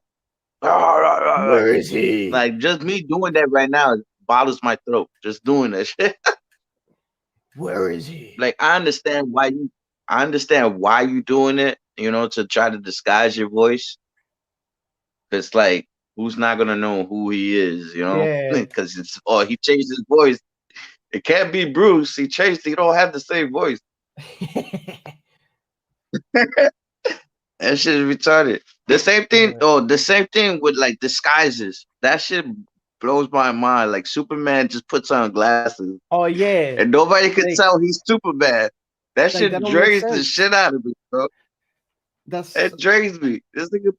Where is he? Like, just me doing that right now bothers my throat. Just doing that shit. Where is he? Like, I understand why you doing it, to try to disguise your voice. It's like, who's not gonna know who he is, Yeah. Because he changed his voice. It can't be Bruce. He don't have the same voice. That shit is retarded. The same thing. Oh, the same thing with like disguises. That shit blows my mind. Like, Superman just puts on glasses. Oh yeah. And nobody can tell he's Superman. That shit that drains the shit out of me, bro. It drains me. This nigga,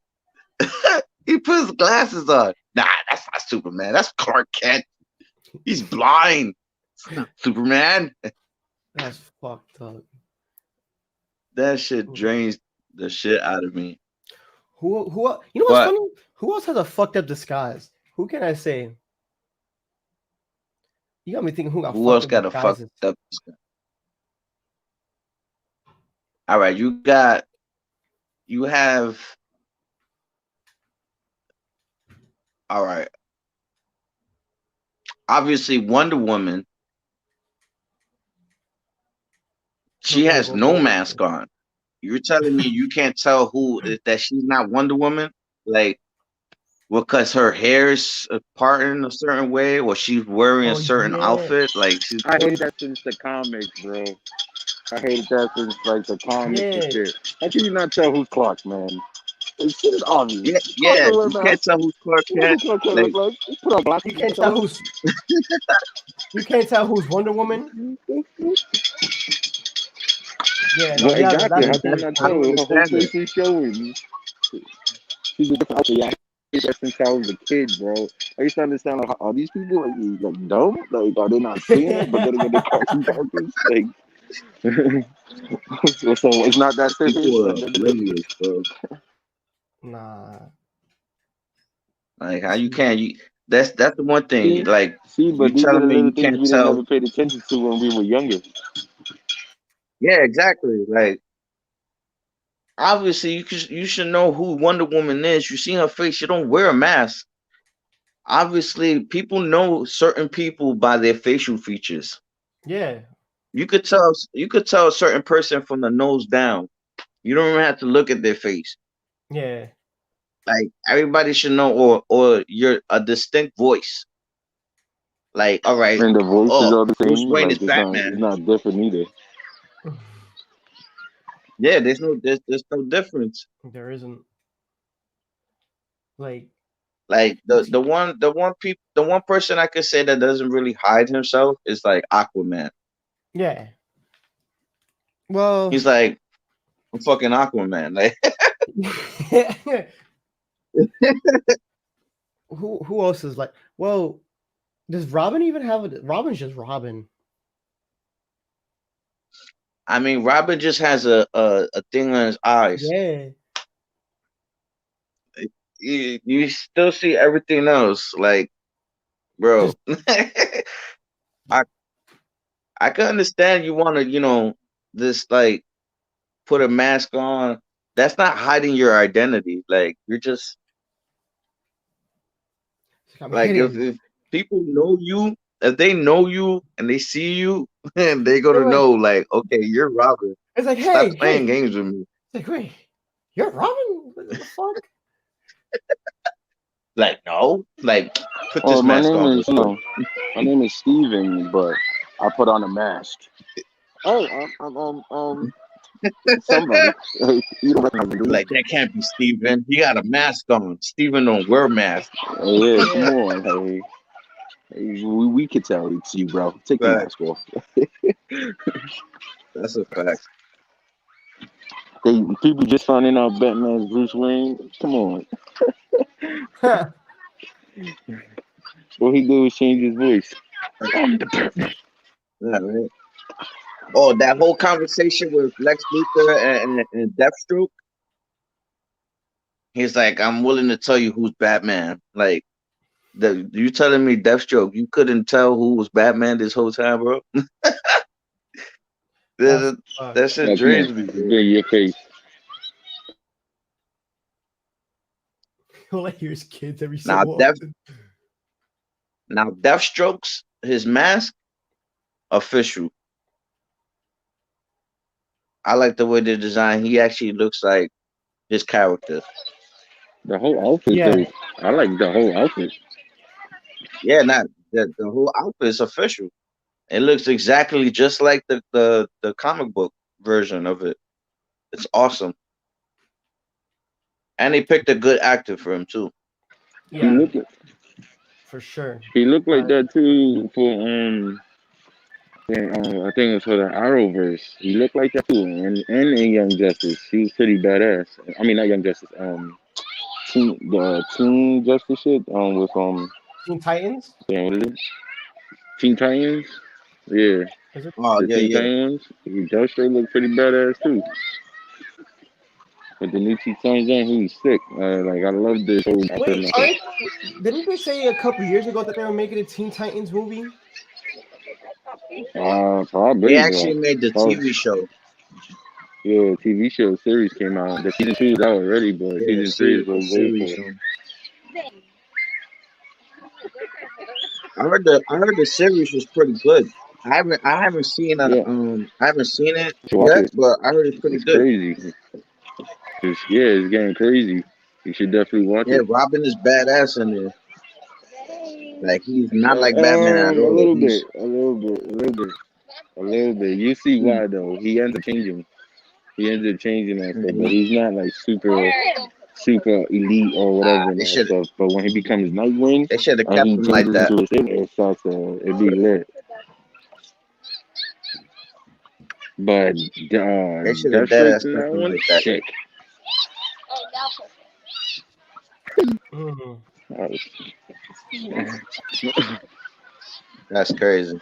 he puts glasses on. Nah, that's not Superman. That's Clark Kent. He's blind. It's not Superman. That's fucked up. That shit drains the shit out of me. Who you know what's funny? Who else has a fucked up disguise? Who can I say? You got me thinking who else got a fucked up disguise? All right, you have all right. Obviously, Wonder Woman. She has no mask on. You're telling me you can't tell that she's not Wonder Woman? Like, because her hair is parting a certain way, or she's wearing a certain outfit? Like, I hate that since the comics, bro. I hate that since like the comics and shit. How can you not tell who's Clark, man? This shit is obvious. Yeah, you can't tell who's Clark Kent. You can't tell who's. You can't tell who's Wonder Woman. Yeah, no, exactly. How can you not tell? Her whole face is showing. She's a different outfit. Yeah, I hate that since I was a kid, bro. I used to understand, like, are these people like dumb? Like, are they not seeing it? But then when they cartoon characters, like. So it's not that serious. Bro. Nah. Like, how you can't? That's the one thing. Like, but you telling me you can't we tell? never paid attention to when we were younger. Yeah, exactly. Like, obviously, you should know who Wonder Woman is. You see her face. She don't wear a mask. Obviously, people know certain people by their facial features. Yeah. You could tell a certain person from the nose down. You don't even have to look at their face. Yeah. Like everybody should know, or you're a distinct voice. Like, all right, And the voices oh, are the Bruce same. Wayne Like is it's Batman. not different either. Yeah, there's no difference. There isn't. Like, Like the one person I could say that doesn't really hide himself is like Aquaman. yeah. Well, He's like, I'm fucking Aquaman. Like, who else is like? Well, does Robin even have a? Robin's just Robin. I mean, Robin just has a thing on his eyes. Yeah. You still see everything else, like, bro. Just I I can understand you want to, this like put a mask on. That's not hiding your identity. Like you're just I'm like hitting. if people know you, if they know you and they see you, and they're gonna They're like, know, like, okay, you're Robin. it's like, Stop hey, playing hey. games with me. It's like, wait, you're Robin? What the fuck? Like, no, like put Well, this my mask name on real is quick. my name is Steven, but I put on a mask. Oh, somebody. You don't recognize me, do you? Like that can't be Steven. He got a mask on. Steven don't wear mask. Yeah, come Yeah. on. Hey, we could tell it's you, bro. Take the But mask off. that's a fact. People just finding out Batman's Bruce Wayne. Come on. All he did was change his voice. I'm the Batman. Yeah, right. Oh, that whole conversation with Lex Luthor and Deathstroke. He's like, I'm willing to tell you who's Batman. Like, you telling me Deathstroke, you couldn't tell who was Batman this whole time, bro? That's that, that shit Like, come drains on. me, bro. Get in your face. all I hear is kids every so Now, often. Deathstroke's his mask official. I like the way they design. He actually looks like his character. The whole outfit, Yeah. though. I like the whole outfit. Yeah, not the whole outfit is official. It looks exactly just like the comic book version of it. It's awesome. And they picked a good actor for him too. He Yeah, looked for sure. he looked like But that too for I think it was for the Arrowverse. He looked like that too, and in Young Justice, he was pretty badass. I mean, not Young Justice. The Teen Justice shit. With Teen Titans? damn, what is it? Teen Titans. Yeah, Is it? Oh the yeah, Teen yeah. Titans. He does straight look pretty badass too. But the new Teen Titans, he was sick. Like I love this whole. Wait, didn't they say a couple years ago that they were making a Teen Titans movie? They Probably, actually bro. made the Probably. TV show. Yeah, TV show series came out. The season 2 is out already, but Yeah, season 3 is the what we're waiting series for. show. I heard the series was pretty good. Yeah, I haven't seen it so watch yet, it. but I heard it's pretty It's good. crazy. It's getting crazy. You should definitely watch Yeah, it. Robin is badass in there. Like he's not like Batman at A all. little bit, He's a little bit, a little bit, a little bit. You see he, why though? He ends up changing. He ends up changing that stuff, but mhm. he's not like super elite or whatever and They that should stuff. But when he becomes Nightwing and kept he him like changes that. into a thing, it starts it be lit. But They should have dead Deathstroke ass in kept that him one, like that. sick. Mm. That's crazy.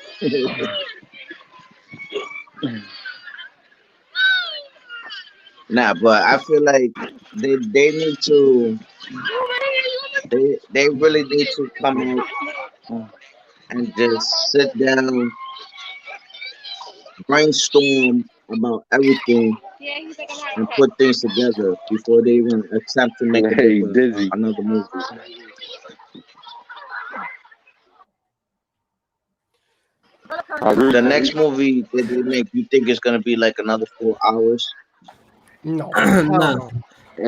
Nah, but I feel like they need to they really need to come out and just sit down, brainstorm about everything, and put things together before they even attempt to make Hey, Dizzy. another movie. I agree. The next movie that they make, you think it's gonna be like another 4 hours? No, hell Nah, no.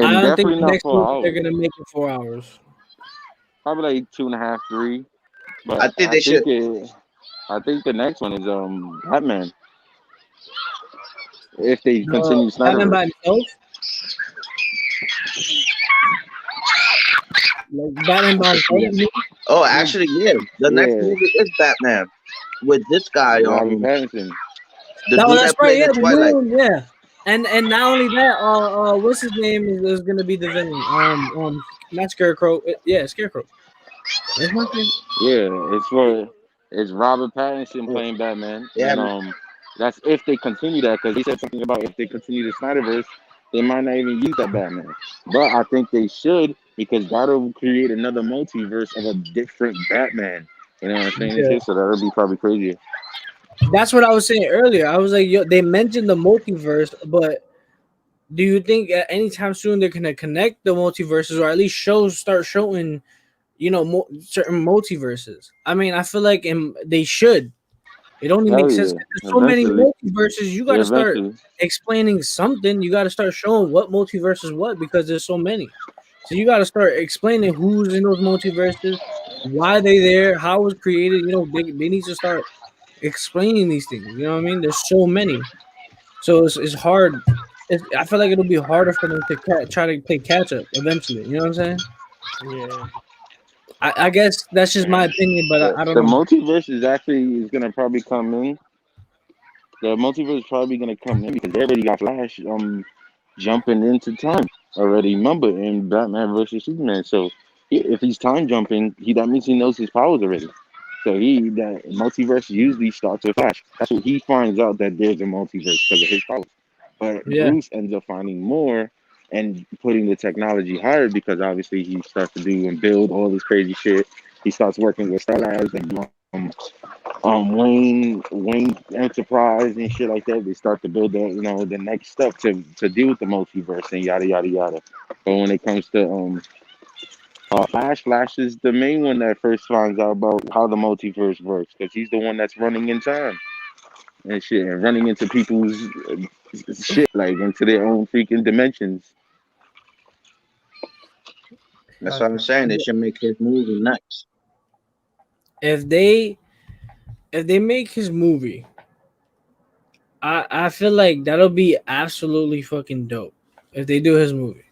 I And don't think definitely the not next movie they're 4 hours. gonna make it 4 hours. Probably like 2.5, 3. I But think they should. I think the next one is Batman. If they continue Batman Snyderverse. by himself, like Batman by himself. Yeah. You mean? Oh, actually, yeah. The next Yeah, movie is Batman with this guy, Robert Pattinson. the No, dude that's that right. played Yeah, in the new Twilight. one. Yeah, and not only that, what's his name is gonna be the villain. Not Scarecrow. Yeah, Scarecrow. It's not Scarecrow. Yeah, it's Robert Pattinson playing Batman, Yeah, and that's if they continue that because they said something about if they continue the Snyderverse, they might not even use that Batman. But I think they should because that'll create another multiverse of a different Batman. You know what I'm saying? And Yeah, shit, so that'll be probably crazier. that's what I was saying earlier. I was like, yo, they mentioned the multiverse, but do you think at anytime soon they're gonna connect the multiverses, or at least start showing, certain multiverses? I mean, I feel like they should. It only Hell makes sense yeah, 'cause there's so many eventually, multiverses. You got yeah, to start eventually. explaining something. You got to start showing what multiverse is what because there's so many. So you got to start explaining who's in those multiverses, why they there, how it was created. They need to start explaining these things. You know what I mean? There's so many, so it's hard. I feel like it'll be harder for them to try to play catch up eventually. You know what I'm saying? Yeah. I guess that's just my opinion, but I don't The know. multiverse is gonna probably come in. The multiverse is probably gonna come in because they already got Flash jumping into time already. Remember in Batman versus Superman. So if he's time jumping, that means he knows his powers already. So that multiverse usually starts with Flash. That's what he finds out that there's a multiverse because of his powers. But Yeah, Bruce ends up finding more and putting the technology higher because obviously he starts to do and build all this crazy shit. He starts working with Star Labs and Wayne Enterprise and shit like that. They start to build the next step to deal with the multiverse and yada yada yada. But when it comes to Flash is the main one that first finds out about how the multiverse works because he's the one that's running in time and shit and running into people's shit like into their own freaking dimensions. that's what I'm saying. They should make his movie next. if they make his movie, I feel like that'll be absolutely fucking dope if they do his movie.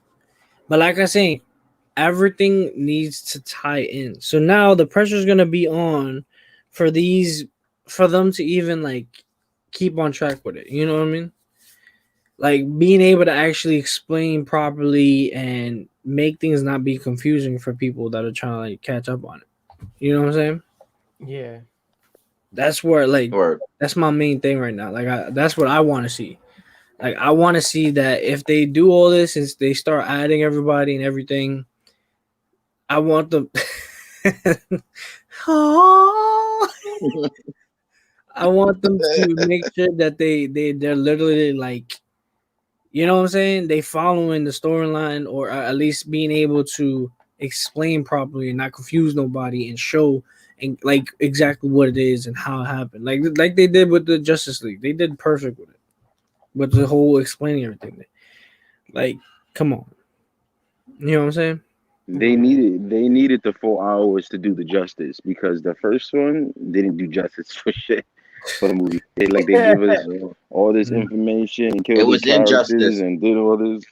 But like I say, everything needs to tie in. So now the pressure's gonna be on for them to even like keep on track with it. You know what I mean? Like being able to actually explain properly and make things not be confusing for people that are trying to like catch up on it. You know what I'm saying? Yeah. That's where like Or that's my main thing right now. Like that's what I want to see. Like I want to see that if they do all this and they start adding everybody and everything, I want them. Oh, I want them to make sure that they're literally like, you know what I'm saying? They following the storyline or at least being able to explain properly and not confuse nobody and show and like exactly what it is and how it happened. Like they did with the Justice League. They did perfect with it. With the whole explaining everything. Like, come on. You know what I'm saying? They needed the 4 hours to do the justice because the first one didn't do justice for shit for the movie. They give us all this Mm. information and it killed the was characters injustice. and did all this.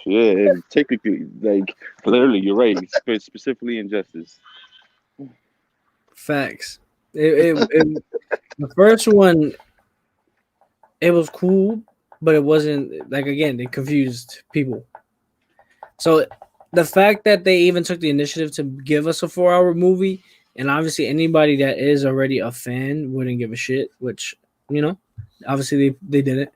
Yeah, and technically, like literally, you're right. Specifically injustice. Facts. The first one, it was cool, but it wasn't like again, they confused people. So the fact that they even took the initiative to give us a 4 hour movie, and obviously anybody that is already a fan wouldn't give a shit, which, obviously they did it.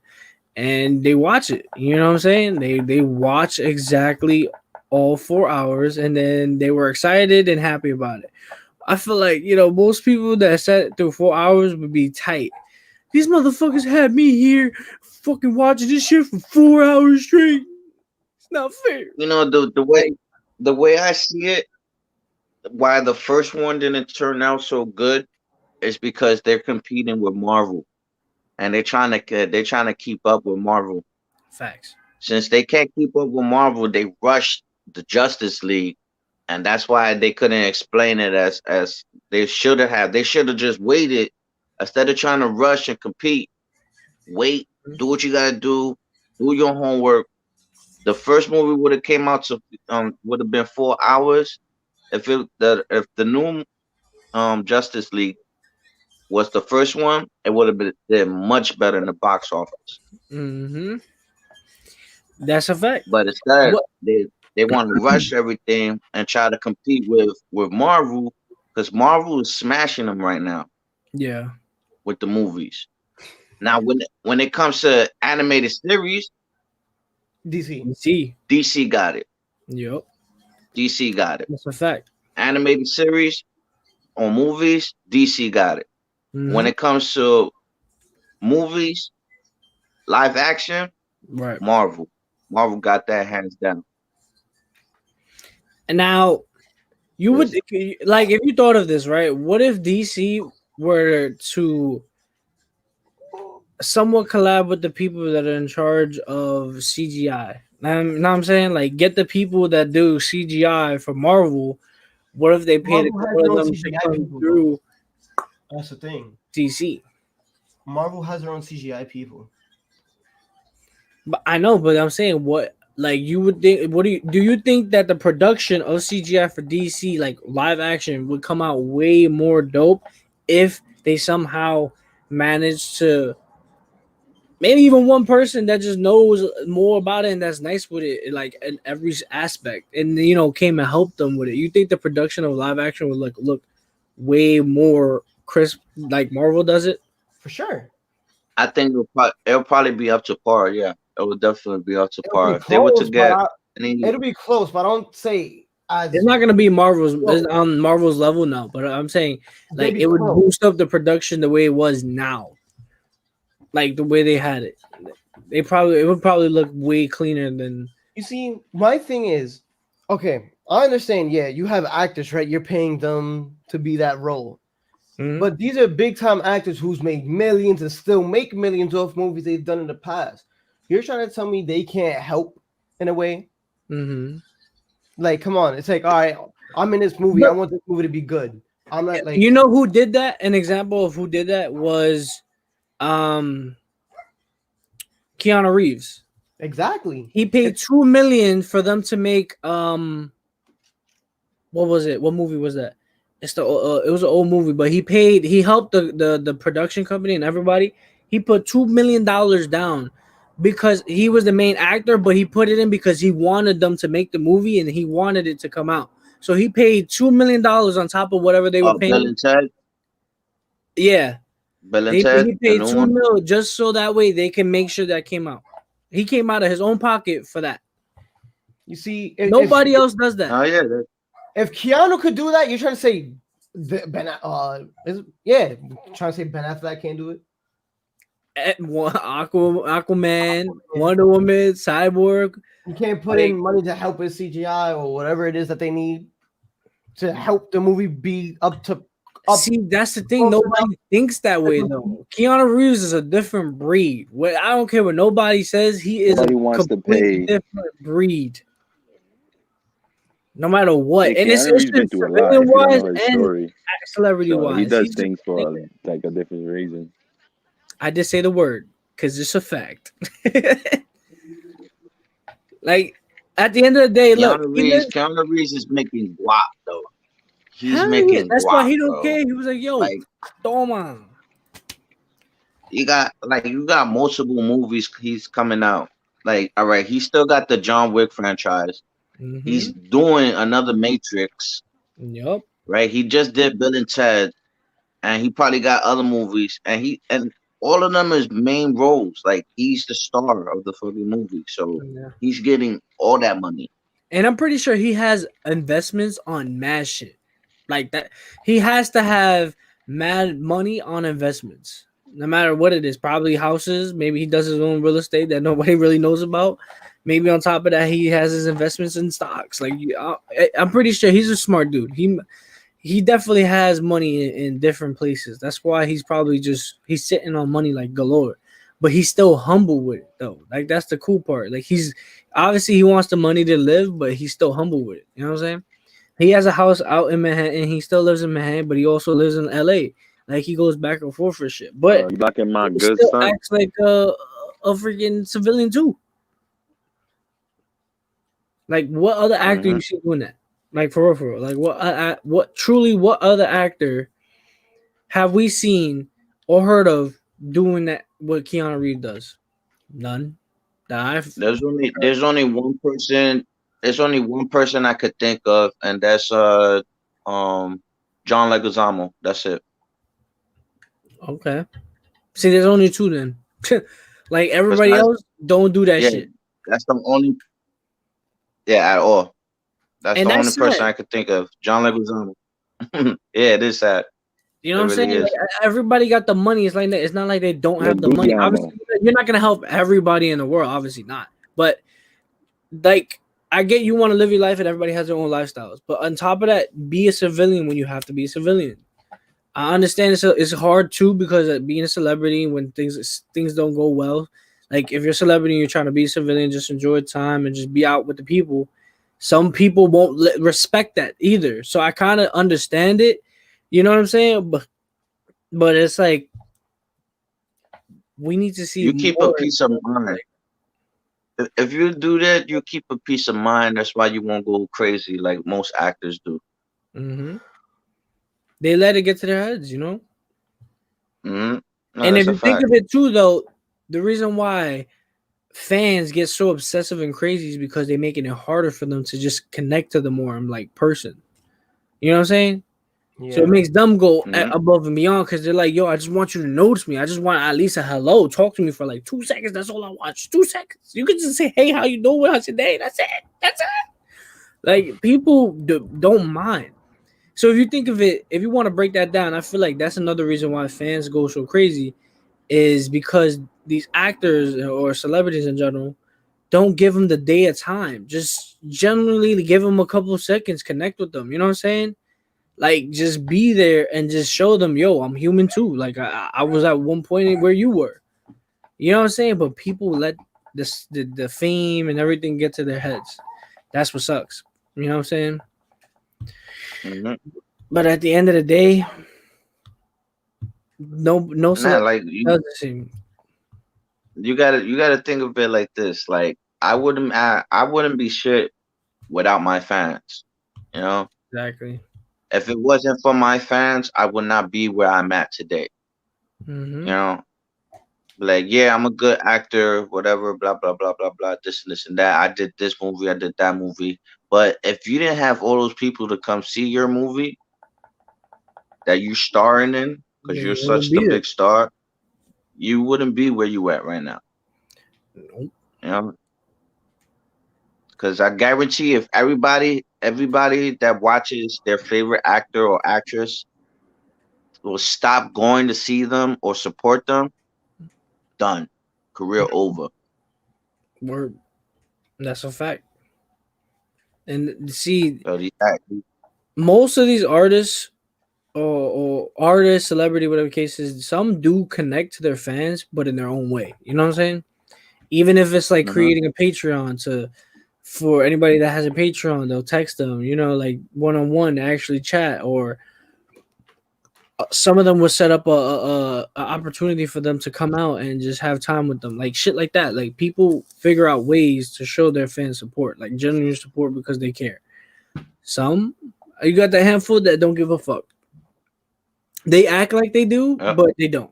And they watch it. You know what I'm saying? They watch exactly all 4 hours and then they were excited and happy about it. I feel like, most people that sat through 4 hours would be tight. These motherfuckers had me here fucking watching this shit for 4 hours straight. It's not fair. The way Like, the way I see it, why the first one didn't turn out so good It's because they're competing with Marvel, and they're trying to keep up with Marvel. Facts. Since they can't keep up with Marvel, they rushed the Justice League, and that's why they couldn't explain it as they should have. They should have just waited instead of trying to rush and compete. Wait, do what you gotta do your homework. The first movie would have came out to would have been 4 hours. If the new Justice League was the first one, it would have been did much better in the box office. Mm-hmm. That's a fact. But instead, What? they want to rush everything and try to compete with Marvel because Marvel is smashing them right now Yeah. with the movies. Now, when it comes to animated series, DC. See. DC got it. Yep. DC got it. That's a fact. Animated series or movies, DC got it. Mhm. When it comes to movies, live action, Right. Marvel. Marvel got that hands down. And now you would like if you thought of this, right? What if DC were to somewhat collab with the people that are in charge of CGI? Know what I'm saying? Like get the people that do CGI for Marvel. What if they paid a Marvel has couple their of own them to CGI come people, through That's the thing. DC? Marvel has their own CGI people. But I know, but I'm saying what like you would think what do you think that the production of CGI for DC like live action would come out way more dope if they somehow managed to maybe even one person that just knows more about it and that's nice with it like in every aspect and came and helped them with it. You think the production of live action would look way more crisp like Marvel does it? For sure. I think it'll probably be up to par. Yeah, it will definitely be up to It'll par. be If they were to close, get but any, it'll be close, but I don't say as It's not gonna be Marvel's Well- it's on Marvel's level now, but I'm saying like They'd be it would close. boost up the production the way it was now, like the way they had it. It would probably look way cleaner than You see, my thing is, okay, I understand. Yeah, you have actors, right? You're paying them to be that role. Mhm. But these are big time actors who's made millions and still make millions off movies they've done in the past. You're trying to tell me they can't help in a way? Mhm. Like, come on. It's like, all right, I'm in this movie. I want this movie to be good. I'm not like You know who did that? An example of who did that was Keanu Reeves. exactly. He paid $2 million for them to make what was it? What movie was that? It was an old movie, but he helped the production company and everybody. He put $2 million down because he was the main actor, but he put it in because he wanted them to make the movie and he wanted it to come out. So he paid $2 million on top of whatever they were paying. Bill and Ted, Yeah. Bill and He Ted, the paid new $2 one. million just so that way they can make sure that came out. He came out of his own pocket for that. You see, Nobody else does that. Oh yeah, if Keanu could do that, you're trying to say Ben trying to say Ben Affleck can't do it. Aquaman, Wonder Woman, Cyborg. You can't put in money to help with CGI or whatever it is that they need to help the movie be up to. See, that's the thing. Nobody thinks that way though. Keanu Reeves is a different breed. I don't care what nobody says. He is Nobody a wants to completely pay. different breed. No matter what, Yeah, and it's Keanu Reeves been through a lot. If you don't wise know his and story, celebrity so wise. he does things for like a different reason. I just say the word because it's a fact. Like at the end of the day, look, Keanu Reeves is making guap though. He's hell making yeah, that's guap, why he don't bro. care. He was like, "Yo, Like, toma." you got multiple movies he's coming out. Like, all right, he still got the John Wick franchise. Mhm. He's doing another Matrix, Yup. right? He just did Bill and Ted, and he probably got other movies, and all of them is main roles. Like, he's the star of the fucking movie, so Yeah. he's getting all that money. And I'm pretty sure he has investments on mad shit. Like that, he has to have mad money on investments, no matter what it is. Probably houses. Maybe he does his own real estate that nobody really knows about. Maybe on top of that, he has his investments in stocks. Like I'm pretty sure he's a smart dude. he definitely has money in different places. That's why he's probably he's sitting on money like galore. But he's still humble with it though. Like that's the cool part. Like he's obviously he wants the money to live, but he's still humble with it. You know what I'm saying? He has a house out in Manhattan. He still lives in Manhattan, but he also lives in LA. Like he goes back and forth for shit. But You liking my he good still son? acts like a freaking civilian too. Like what other actor you see doing that? Like for real. Like what other actor have we seen or heard of doing that? What Keanu Reeves does? None. That I've There's only one person. There's only one person I could think of, and that's John Leguizamo. That's it. okay. See, there's only two then. Like everybody Besides, else, don't do that yeah, shit. that's the only. Yeah, at all. That's And the only that's person sad. I could think of. John Leguizamo. Yeah, it is sad. You know It what I'm really saying? Like, is. everybody got the money. It's like that. It's not like they don't have the money. Leguizamo. Obviously, you're not gonna help everybody in the world. Obviously not. But like, I get you want to live your life, and everybody has their own lifestyles. But on top of that, be a civilian when you have to be a civilian. I understand it's hard too because being a celebrity when things don't go well. Like if you're a celebrity and you're trying to be a civilian, just enjoy time and just be out with the people. Some people won't respect that either. So I kind of understand it. You know what I'm saying? But it's like we need to see You keep a more. peace of mind. If you do that, you keep a peace of mind. That's why you won't go crazy like most actors do. Mm-hmm. They let it get to their heads, you know. No, And if that's a you think fact. of it too, though, the reason why fans get so obsessive and crazy is because they're making it harder for them to just connect to the more like person. You know what I'm saying? So it makes them go above and beyond because they're like, yo, I just want you to notice me. I just want at least a hello. Talk to me for like 2 seconds. That's all I want. Just 2 seconds. You can just say, hey, how you doing? How's your day? That's it. That's it. Like people don't mind. So if you think of it, if you want to break that down, I feel like that's another reason why fans go so crazy is because these actors or celebrities in general don't give them the day of time. Just generally give them a couple of seconds, connect with them. You know what I'm saying? Like just be there and just show them, yo, I'm human too. Like I was at one point where you were. You know what I'm saying? But people let the fame and everything get to their heads. That's what sucks. You know what I'm saying? But at the end of the day, no Nah, celebrity like does the same. you gotta think of it like this. Like I wouldn't be shit without my fans. You know, Exactly. if it wasn't for my fans, I would not be where I'm at today. Mm-hmm. You know, like yeah, I'm a good actor, whatever, blah blah blah blah blah, this and this and that. I did this movie, I did that movie. But if you didn't have all those people to come see your movie that you starring in, because Yeah, you're you wouldn't such the be there. big star, you wouldn't be where you at right now. Nope. You know, because I guarantee if everybody that watches their favorite actor or actress will stop going to see them or support them, done, career over. Word. That's a fact. And see, So most of these artists or artists, celebrity, whatever case is, some do connect to their fans, but in their own way. You know what I'm saying? Even if it's like mhm. creating a Patreon for anybody that has a Patreon, they'll text them, you know, like one on one to actually chat, or some of them will set up a opportunity for them to come out and just have time with them, like shit like that. Like people figure out ways to show their fans support, like genuine support because they care. Some you got the handful that don't give a fuck. They act like they do, Yep. but they don't.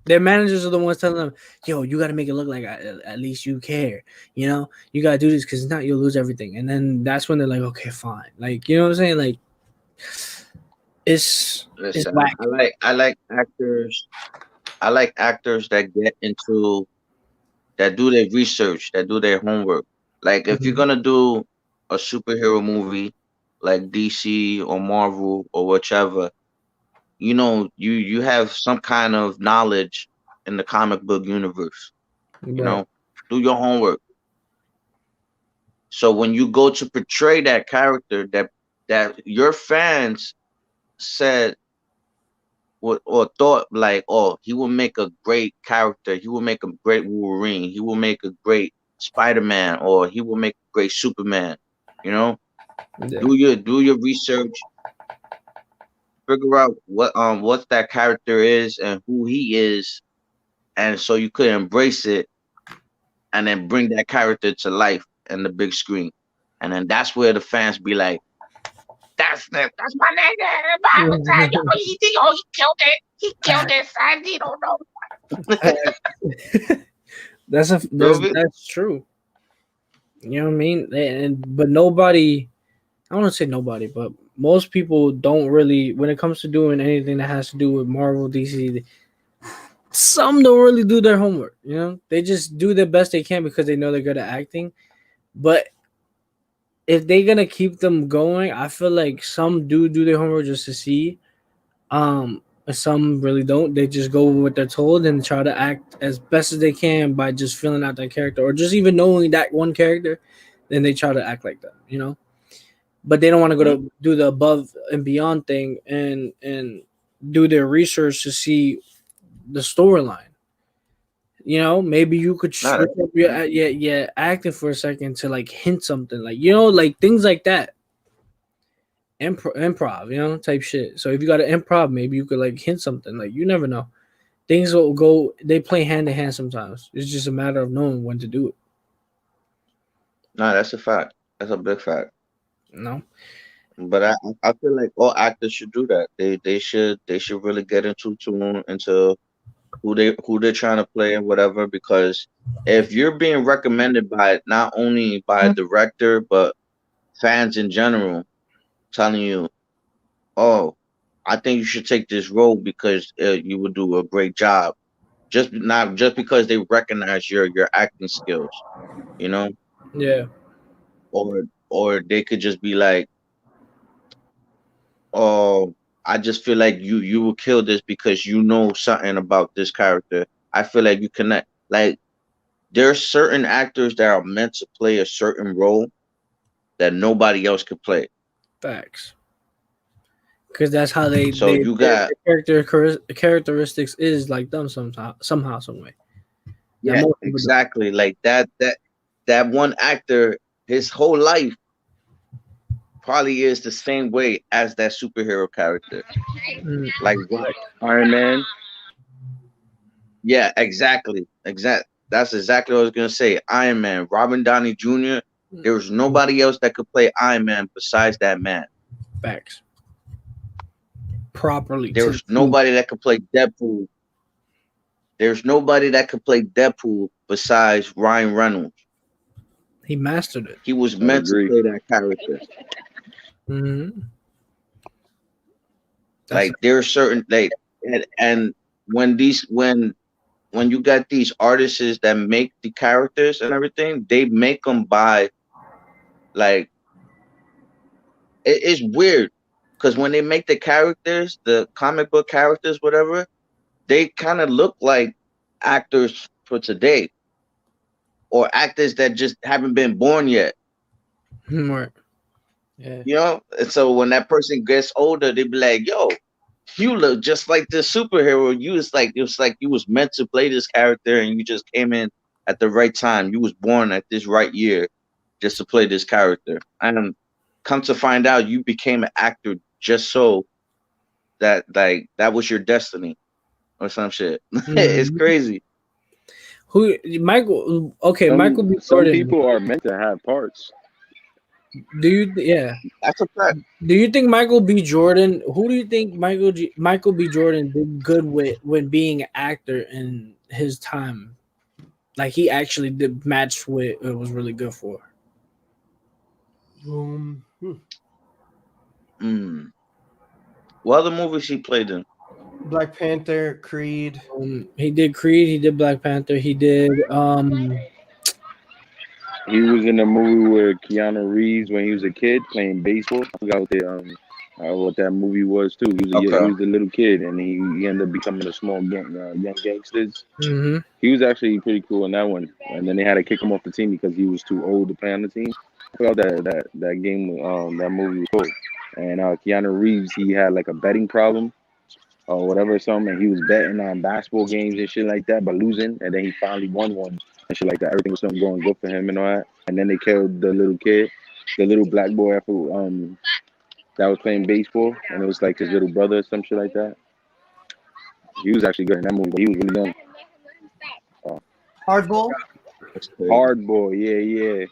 Their managers are the ones telling them, "Yo, you got to make it look like at least you care. You know, you got to do this because if not, you'll lose everything." And then that's when they're like, "Okay, fine." Like, you know what I'm saying? Like, it's Listen, whack. I like actors. I like actors that get into that do their research, that do their homework. Like if you're Mhm. gonna do a superhero movie like DC or Marvel or whichever, you know, you have some kind of knowledge in the comic book universe. You Right. know, do your homework. So when you go to portray that character, that your fans said or thought like, oh, he will make a great character. He will make a great Wolverine. He will make a great Spider-Man, or he will make a great Superman. You know, Yeah. do your research, figure out what that character is and who he is, and so you could embrace it and then bring that character to life in the big screen. And then that's where the fans be like, that's my nigga. Yo, he killed it. He killed it. I don't know. That's true. You know what I mean? But nobody, I don't want to say nobody, but most people don't really, when it comes to doing anything that has to do with Marvel, DC, some don't really do their homework. You know, they just do the best they can because they know they're good at acting. But if they're gonna keep them going, I feel like some do their homework just to see. Some really don't. They just go with what they're told and try to act as best as they can by just filling out that character or just even knowing that one character. Then they try to act like that, you know. But they don't want to go to do the above and beyond thing and do their research to see the storyline. You know, maybe you could switch up your acting for a second to like hint something, like, you know, like things like that. Improv, you know, type shit. So if you got an improv, maybe you could like hint something. Like, you never know. Things will go. They play hand in hand sometimes. It's just a matter of knowing when to do it. No, that's a fact. That's a big fact. No, but I feel like all actors should do that. They should really get into tune into who they're trying to play and whatever. Because if you're being recommended by not only by a director but fans in general, telling you, oh, I think you should take this role because you will do a great job. Not just because they recognize your acting skills, you know. yeah, Or they could just be like, oh, I just feel like you will kill this because you know something about this character. I feel like you connect. Like, there are certain actors that are meant to play a certain role that nobody else could play. facts. Because that's how they you got their characteristics is like them somehow, some way. Yeah, exactly. Like that one actor, his whole life probably is the same way as that superhero character. Like what? Iron Man. Yeah, exactly. That's exactly what I was gonna say. Iron Man, Robert Downey Jr. There was nobody else that could play Iron Man besides that man. Facts. Properly. There was nobody that could play Deadpool. There's nobody that could play Deadpool besides Ryan Reynolds. He mastered it. He was meant to play that character. Mm-hmm. Like, there are certain and when you got these artists that make the characters and everything, they make them by like it's weird because when they make the characters, the comic book characters, whatever, they kind of look like actors for today or actors that just haven't been born yet. Right. Yeah. You know, and so when that person gets older, they be like, "Yo, you look just like this superhero. It was like you was meant to play this character, and you just came in at the right time. You was born at this right year just to play this character." And come to find out, you became an actor just so that that was your destiny or some shit. Mm-hmm. It's crazy. Who Michael? Okay, Michael B. Jordan. Some people are meant to have parts. Do you? Yeah, that's a fact. Do you think Michael B. Jordan? Who do you think Michael B. Jordan did good with when being an actor in his time? Like, he actually did match with it was really good for. What other movies he played in? Black Panther, Creed. He did Creed. He did Black Panther. He did. He was in a movie with Keanu Reeves when he was a kid playing baseball. I forgot what that movie was too. He was a little kid, and he ended up becoming a small gang, young gangsters. Mm-hmm. He was actually pretty cool in that one. And then they had to kick him off the team because he was too old to play on the team. I forgot that game, that movie was called. and Keanu Reeves, he had like a betting problem or whatever or something, and he was betting on basketball games and shit like that, but losing, and then he finally won one and shit like that. Everything was something going good for him and all that, and then they killed the little kid, the little black boy that was playing baseball, and it was like his little brother or some shit like that. He was actually good in that movie, but he was really young. Hardball. Hardball, yeah,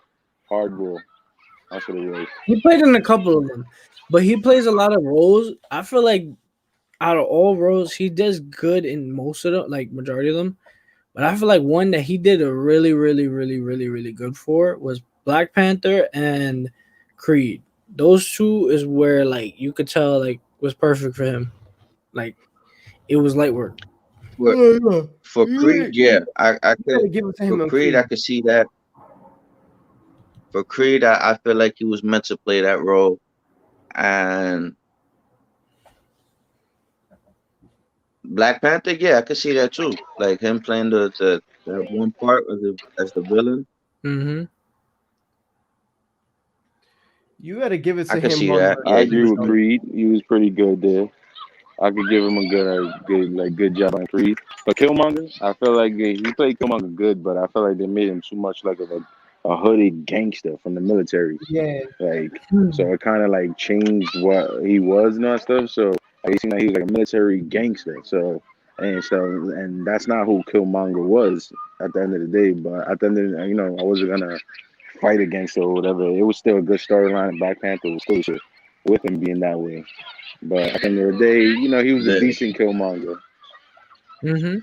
Hardball. That's what it was. He played in a couple of them, but he plays a lot of roles. I feel like out of all roles, he does good in most of them, like majority of them. But I feel like one that he did a really, really, really, really, really good for was Black Panther and Creed. Those two is where like you could tell like was perfect for him. Like it was light work. For Creed, yeah, I could. Give it to him For on Creed, I could see that. For Creed, I feel like he was meant to play that role, and Black Panther, yeah, I could see that too. Like him playing the that one part as the villain. Mm-hmm. You got to give it I to could him. see on that. the- I Yeah, agree with Creed. He was pretty good there. I could give him a good job on Creed. But Killmonger, I feel like he played Killmonger good, but I feel like they made him too much like of a hooded gangster from the military. Yeah. Like, so it kind of like changed what he was and all that stuff. So like, he seemed like he was like a military gangster. And that's not who Killmonger was at the end of the day. But at the end of the, I wasn't gonna fight against it or whatever. It was still a good storyline. Black Panther was still shit with him being that way. But at the end of the day, he was a decent Killmonger. Mm-hmm.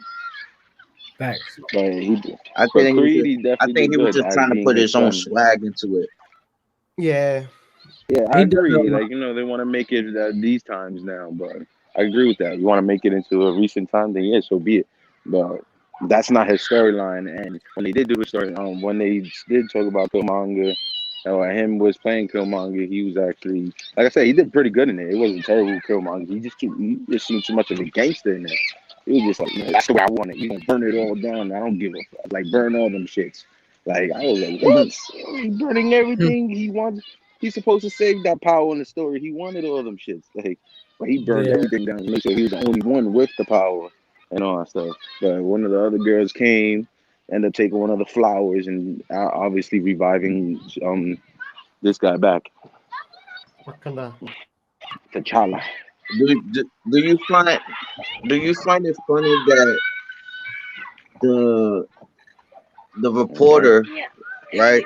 Facts. But I for think Creed, he I definitely think did he was good just as trying to being put his his own son. swag into it. Yeah. Yeah, I He does agree. a lot. Like, they want to make it these times now, but I agree with that. You want to make it into a recent time, then yeah, so be it. But that's not his storyline. And when they did do his story, when they did talk about Killmonger, or him was playing Killmonger, he was actually, like I said, he did pretty good in it. It wasn't terrible Killmonger. He just seemed too much of a gangster in there. He was just like, that's the way I want it. You gonna burn it all down. I don't give a fuck. Like, burn all them shits. Like, I was like, what? He's burning everything he wants. He's supposed to save that power in the story. He wanted all them shits. Like, but he burned Yeah. everything down to make sure he was the only one with the power and all that stuff. But one of the other girls came, ended up taking one of the flowers and obviously reviving this guy back. Wakanda. T'Challa. Do you find it funny that the reporter, right,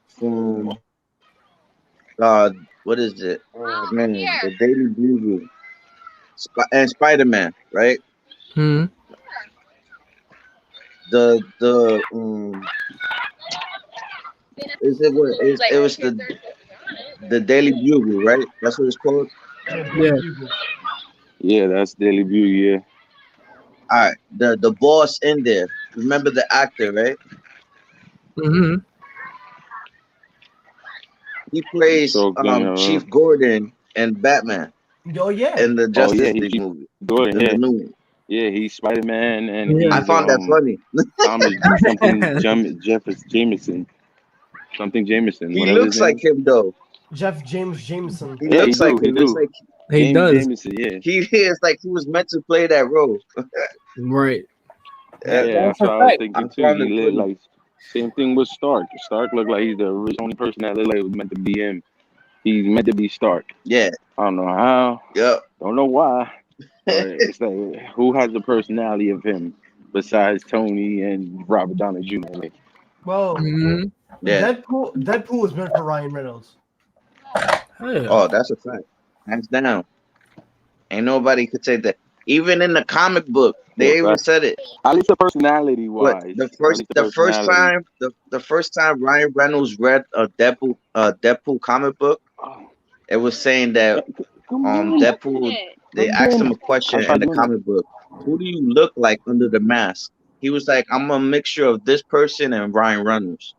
from what is it? Oh man, the Daily Bugle and Spider-Man, right? Hmm. The is it what is it was the Daily Bugle, right? That's what it's called. Yeah. Yeah, that's Daily Bugle, yeah. All right, the boss in there. Remember the actor, right? Mm-hmm. He plays So, Chief Gordon and Batman Oh yeah. in the Justice he's League Chief movie. Gordon, In yeah. the new one. Yeah, he's Spider-Man and Yeah. I he's found that funny. Thomas something Jameson. Something Jameson. He Whatever his looks name like him though. Jeff James Jameson. He Yeah, looks like he him. It's do. like He does. Jameson, yeah. he is like he was meant to play that role. Right. Yeah, That's that's what a I was fact. thinking I too. found He it looked funny. like same thing with Stark. Stark looked like he's the only person that looked like it was meant to be him. He's meant to be Stark. Yeah. I don't know how. Yep. Don't know why. But it's like who has the personality of him besides Tony and Robert Downey Jr. Like, Well, Mm-hmm. Yeah. Deadpool was meant for Ryan Reynolds. Oh, that's a fact. Hands down. Ain't nobody could say that. Even in the comic book, they even said it. at least the personality But wise. the first time Ryan Reynolds read a Deadpool comic book, it was saying that Deadpool, they asked him a question in the comic book. Who do you look like under the mask? He was like, I'm a mixture of this person and Ryan Reynolds.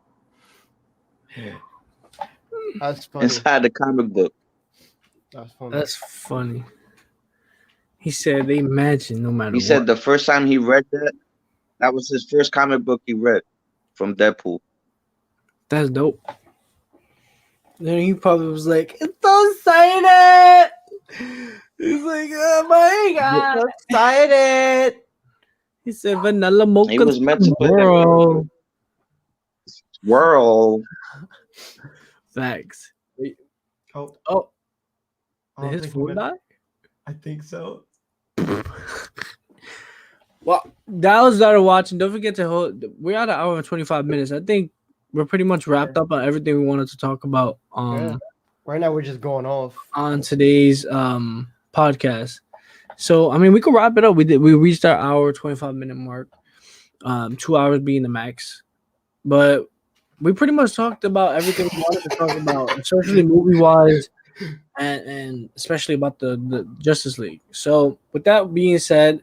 That's funny. Inside the comic book. That's funny. That's funny. He said they matching no matter He what. said the first time he read that was his first comic book he read from Deadpool. That's dope. Then he probably was like, "It's the so excited. He's like, oh my god. So excited. He said vanilla mocha. He was meant to put bro. World. Facts. Oh, Oh, I did don't his think phone I'm die? gonna- I think so. Well, Dallas started watching. Don't forget to hold. We're at an hour and 25 minutes. I think we're pretty much wrapped up on everything we wanted to talk about. Yeah. Right now we're just going off. On today's podcast. So I mean, we could wrap it up. We reached our hour 25-minute mark. 2 hours being the max, but we pretty much talked about everything we wanted to talk about, especially movie wise, and especially about the Justice League. So with that being said,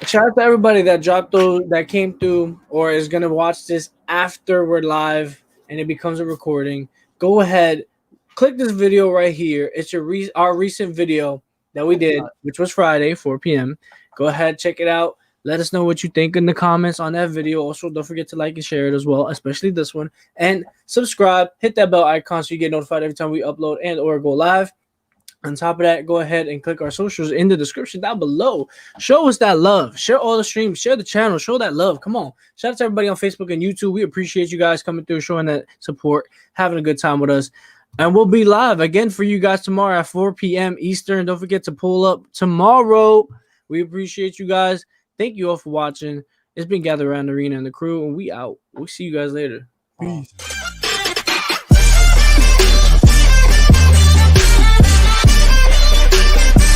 shout out to everybody that dropped those, that came through, or is gonna watch this after we're live and it becomes a recording. Go ahead, click this video right here. It's our recent video that we did, which was Friday, 4 p.m. Go ahead, check it out. Let us know what you think in the comments on that video. Also, don't forget to like and share it as well, especially this one. And subscribe, hit that bell icon so you get notified every time we upload and or go live. On top of that, go ahead and click our socials in the description down below. Show us that love. Share all the streams. Share the channel. Show that love. Come on. Shout out to everybody on Facebook and YouTube. We appreciate you guys coming through, showing that support, having a good time with us. And we'll be live again for you guys tomorrow at 4 p.m. Eastern. Don't forget to pull up tomorrow. We appreciate you guys. Thank you all for watching. It's been Gather Around the Arena and the crew, and we out. We'll see you guys later. Peace.